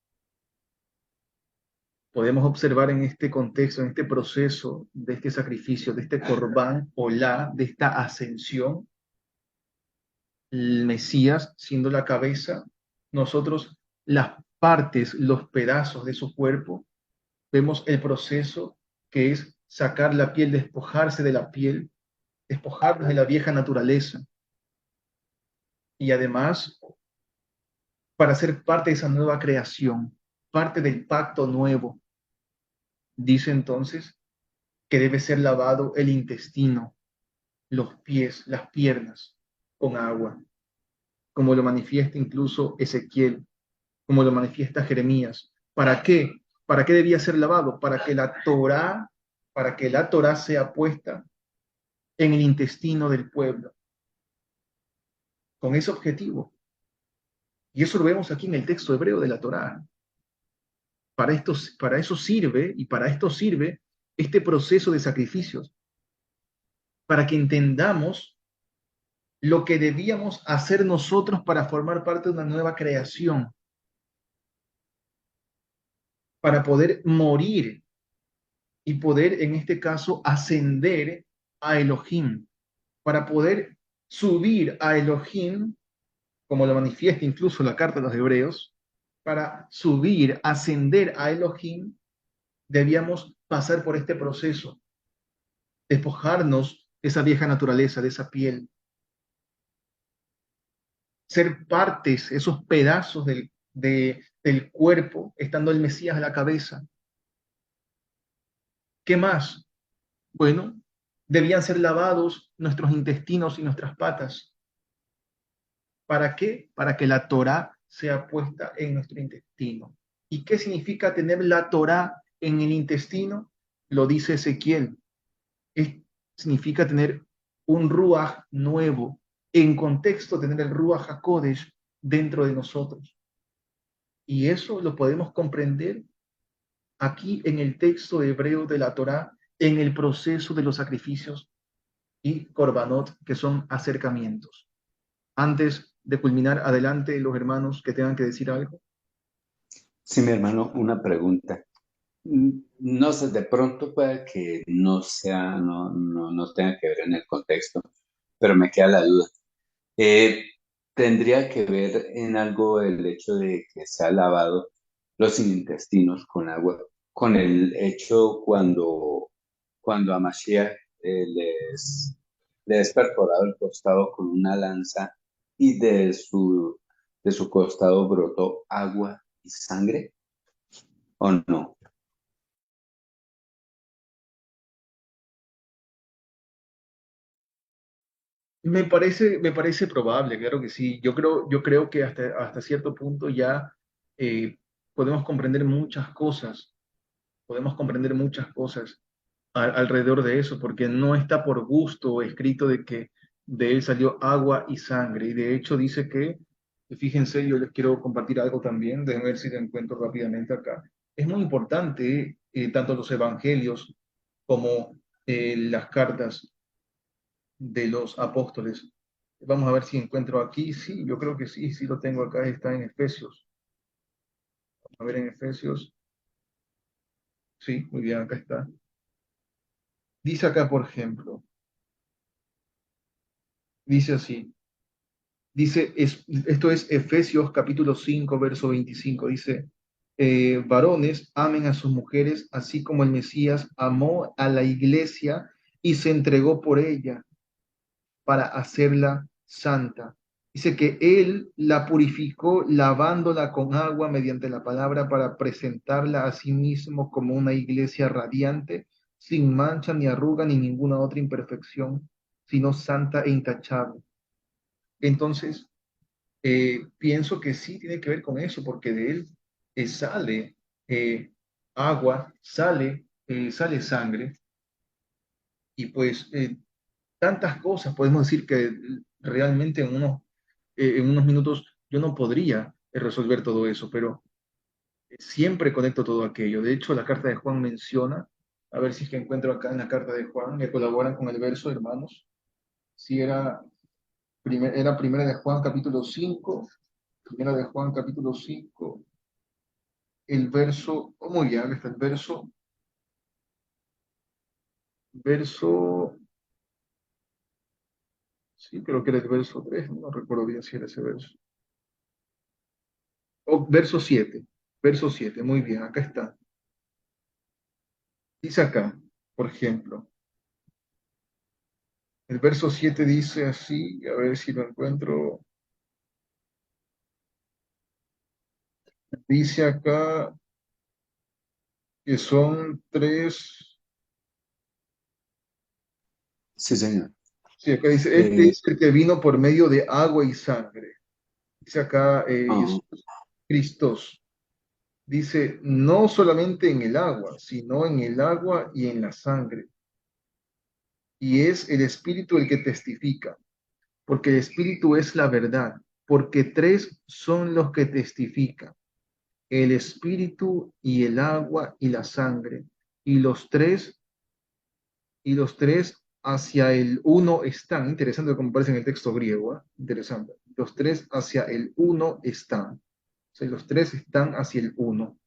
Podemos observar en este contexto, en este proceso de este sacrificio, de este corbán olá, de esta ascensión, el Mesías siendo la cabeza, nosotros las partes, los pedazos de su cuerpo, vemos el proceso que es sacar la piel, despojarse de la piel, despojarnos de la vieja naturaleza y además para ser parte de esa nueva creación, parte del pacto nuevo. Dice entonces que debe ser lavado el intestino, los pies, las piernas con agua, como lo manifiesta incluso Ezequiel, como lo manifiesta Jeremías. ¿Para qué? ¿Para qué debía ser lavado? Para que la Torá sea puesta en el intestino del pueblo, con ese objetivo. Y eso lo vemos aquí en el texto hebreo de la Torá. Para eso sirve y para esto sirve este proceso de sacrificios, para que entendamos lo que debíamos hacer nosotros para formar parte de una nueva creación, para poder morir y poder, en este caso, ascender a Elohim, para poder subir a Elohim, como lo manifiesta incluso la carta de los Hebreos, para subir, ascender a Elohim, debíamos pasar por este proceso, despojarnos de esa vieja naturaleza, de esa piel, ser partes, esos pedazos del cuerpo, estando el Mesías a la cabeza. ¿Qué más? Bueno, debían ser lavados nuestros intestinos y nuestras patas. ¿Para qué? Para que la Torá sea puesta en nuestro intestino. ¿Y qué significa tener la Torá en el intestino? Lo dice Ezequiel. Significa tener un Ruach nuevo. En contexto, tener el Ruach HaKodesh dentro de nosotros. Y eso lo podemos comprender aquí en el texto hebreo de la Torá, en el proceso de los sacrificios y korbanot, que son acercamientos. Antes de culminar, adelante los hermanos que tengan que decir algo. Sí, mi hermano, una pregunta. No sé, de pronto puede que no sea, no tenga que ver en el contexto, pero me queda la duda. Eh, ¿Tendría que ver en algo el hecho de que se ha lavado los intestinos con agua, con el hecho cuando a Mashiach les perforado el costado con una lanza y de su costado brotó agua y sangre? ¿O no? Me parece probable, claro que sí. Yo creo que hasta cierto punto ya eh, podemos comprender muchas cosas, podemos comprender muchas cosas alrededor de eso, porque no está por gusto escrito de que de él salió agua y sangre. Y de hecho dice que, fíjense, yo les quiero compartir algo también, déjenme ver si lo encuentro rápidamente acá. Es muy importante, tanto los evangelios como las cartas de los apóstoles. Vamos a ver si encuentro aquí. Sí, yo creo que sí, sí lo tengo acá. Está en Efesios. Vamos a ver en Efesios. Sí, muy bien, acá está. Dice acá, por ejemplo, dice así. Dice, esto es Efesios capítulo 5 verso 25. Dice, varones, amen a sus mujeres, así como el Mesías amó a la iglesia y se entregó por ella para hacerla santa. Dice que Él la purificó lavándola con agua mediante la palabra para presentarla a sí mismo como una iglesia radiante, sin mancha ni arruga ni ninguna otra imperfección, sino santa e intachable. Entonces, pienso que sí tiene que ver con eso, porque de Él sale eh, agua, sale sangre, y pues tantas cosas, podemos decir que realmente en unos minutos yo no podría resolver todo eso, pero siempre conecto todo aquello. De hecho, la carta de Juan menciona, a ver si es que encuentro acá en la carta de Juan, me colaboran con el verso, hermanos, si era primera de Juan capítulo 5, primera de Juan capítulo 5, el verso, oh, muy bien, acá está el verso, sí, creo que era el verso 3, no recuerdo bien si era ese verso. Oh, verso 7, muy bien, acá está. Dice acá, por ejemplo, el verso 7 dice así, a ver si lo encuentro. Dice acá que son tres, Sí, señor. sí, acá dice, este Eh, es el que vino por medio de agua y sangre. Dice acá ah, Jesús, Cristos. Dice, no solamente en el agua, sino en el agua y en la sangre. Y es el Espíritu el que testifica, porque el Espíritu es la verdad, porque tres son los que testifican, el Espíritu y el agua y la sangre, y los tres hacia el uno están. Interesante como aparece en el texto griego, ¿eh? Interesante. Los tres hacia el uno están. O sea, los tres están hacia el uno.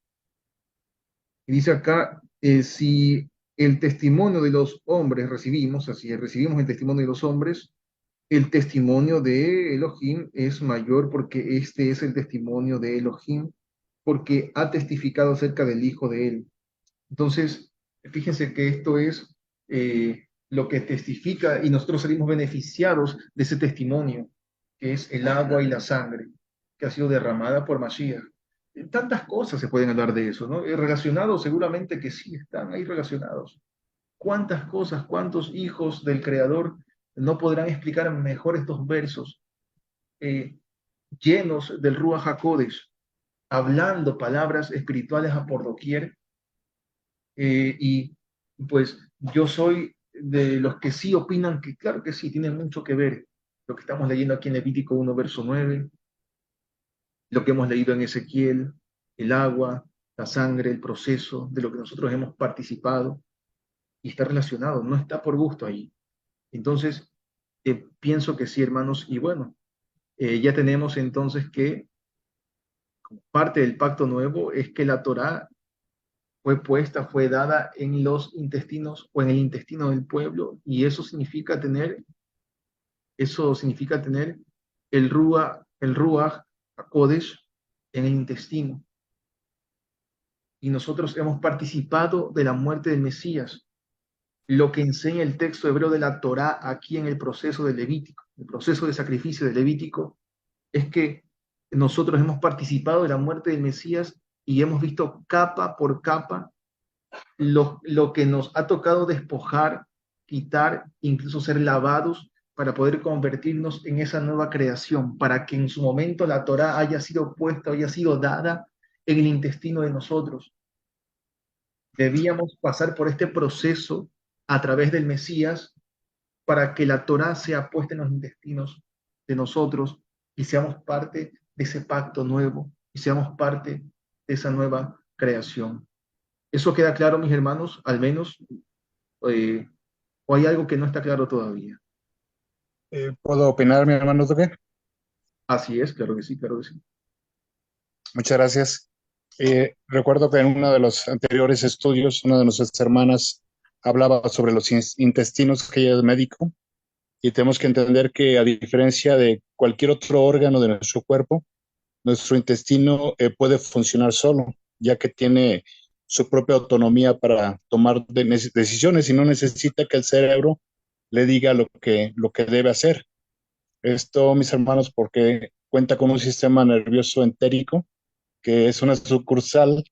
Y dice acá, si el testimonio de los hombres recibimos, así es, recibimos el testimonio de los hombres, el testimonio de Elohim es mayor porque este es el testimonio de Elohim, porque ha testificado acerca del Hijo de él. Entonces, fíjense que esto es lo que testifica y nosotros salimos beneficiados de ese testimonio, que es el agua y la sangre que ha sido derramada por Mashiach. Tantas cosas se pueden hablar de eso, ¿no? Relacionados, seguramente que sí, están ahí relacionados. ¿Cuántas cosas, cuántos hijos del Creador no podrán explicar mejor estos versos eh, llenos del Ruach HaKodesh, hablando palabras espirituales a por doquier? Y pues yo soy de los que sí opinan que claro que sí, tiene mucho que ver lo que estamos leyendo aquí en Levítico 1, verso 9, lo que hemos leído en Ezequiel, el agua, la sangre, el proceso de lo que nosotros hemos participado y está relacionado, no está por gusto ahí. Entonces, pienso que sí, hermanos, y bueno, ya tenemos entonces que parte del pacto nuevo es que la Torá fue puesta, fue dada en los intestinos o en el intestino del pueblo, y eso significa tener el Ruach HaKodesh en el intestino. Y nosotros hemos participado de la muerte del Mesías, lo que enseña el texto hebreo de la Torá aquí en el proceso de Levítico, el proceso de sacrificio de Levítico, es que nosotros hemos participado de la muerte del Mesías y hemos visto capa por capa lo que nos ha tocado despojar, quitar, incluso ser lavados para poder convertirnos en esa nueva creación, para que en su momento la Torá haya sido puesta, haya sido dada en el intestino de nosotros. Debíamos pasar por este proceso a través del Mesías para que la Torá sea puesta en los intestinos de nosotros y seamos parte de ese pacto nuevo y seamos parte de esa nueva creación. ¿Eso queda claro, mis hermanos? Al menos, eh, ¿o hay algo que no está claro todavía? ¿Puedo opinar, mi hermano Duque? Así es, claro que sí, claro que sí. Muchas gracias. Recuerdo que en uno de los anteriores estudios, una de nuestras hermanas hablaba sobre los intestinos, que ella es médico, y tenemos que entender que a diferencia de cualquier otro órgano de nuestro cuerpo, nuestro intestino puede funcionar solo, ya que tiene su propia autonomía para tomar decisiones y no necesita que el cerebro le diga lo que debe hacer. Esto, mis hermanos, porque cuenta con un sistema nervioso entérico, que es una sucursal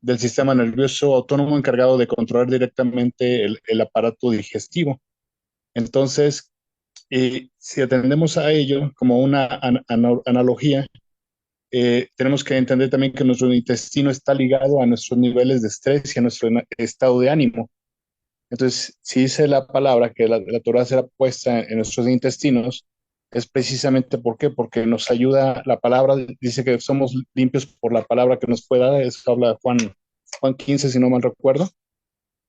del sistema nervioso autónomo encargado de controlar directamente el aparato digestivo. Entonces, si atendemos a ello como una analogía, tenemos que entender también que nuestro intestino está ligado a nuestros niveles de estrés y a nuestro estado de ánimo. Entonces, si dice la palabra que la Torah será puesta en nuestros intestinos, es precisamente ¿por qué? Porque nos ayuda, la palabra dice que somos limpios por la palabra que nos fue dada, eso habla Juan 15, si no mal recuerdo,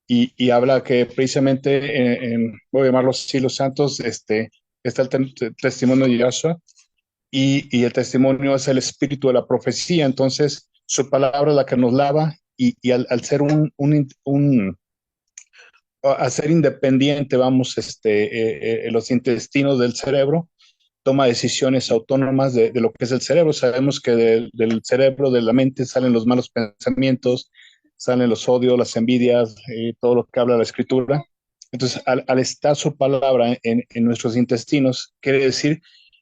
y habla que precisamente voy a llamarlo así, los santos, está el testimonio de Yahshua, y el testimonio es el espíritu de la profecía, entonces su palabra es la que nos lava, y al ser al ser independiente, vamos, los intestinos del cerebro, toma decisiones autónomas de lo que es el cerebro. Sabemos que del cerebro, de la mente, salen los malos pensamientos, salen los odios, las envidias, todo lo que habla la escritura. Entonces, al estar su palabra en nuestros intestinos, quiere decir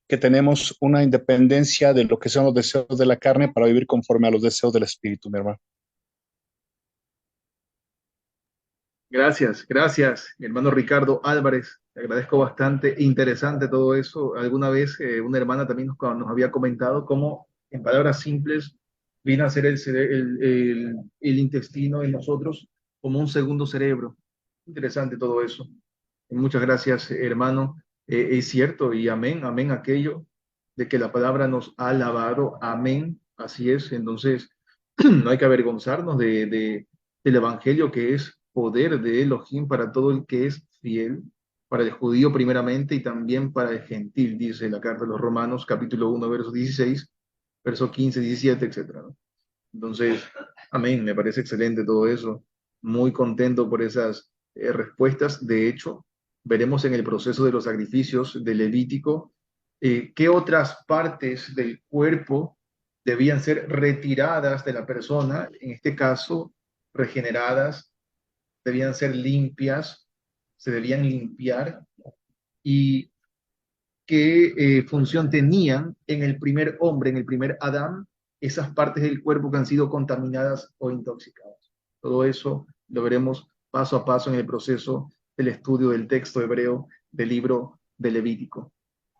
que tenemos una independencia de lo que son los deseos de la carne para vivir conforme a los deseos del espíritu, mi hermano. Gracias, gracias, mi hermano Ricardo Álvarez. Te agradezco bastante. Interesante todo eso. Alguna vez una hermana también nos había comentado cómo, en palabras simples, viene a ser el intestino en nosotros como un segundo cerebro. Interesante todo eso. Muchas gracias, hermano. Es cierto y amén, amén aquello de que la palabra nos ha lavado. Amén. Así es. Entonces, no hay que avergonzarnos del evangelio que es poder de Elohim para todo el que es fiel, para el judío primeramente y también para el gentil, dice la carta de los Romanos, capítulo 1, verso 16, verso 15, 17, etcétera, ¿no? Entonces, amén, me parece excelente todo eso. muy contento por esas respuestas. De hecho, veremos en el proceso de los sacrificios de Levítico qué otras partes del cuerpo debían ser retiradas de la persona, en este caso, regeneradas, debían ser limpias, se debían limpiar, y qué función tenían en el primer hombre, en el primer Adán, esas partes del cuerpo que han sido contaminadas o intoxicadas. Todo eso lo veremos paso a paso en el proceso del estudio del texto hebreo del libro de Levítico.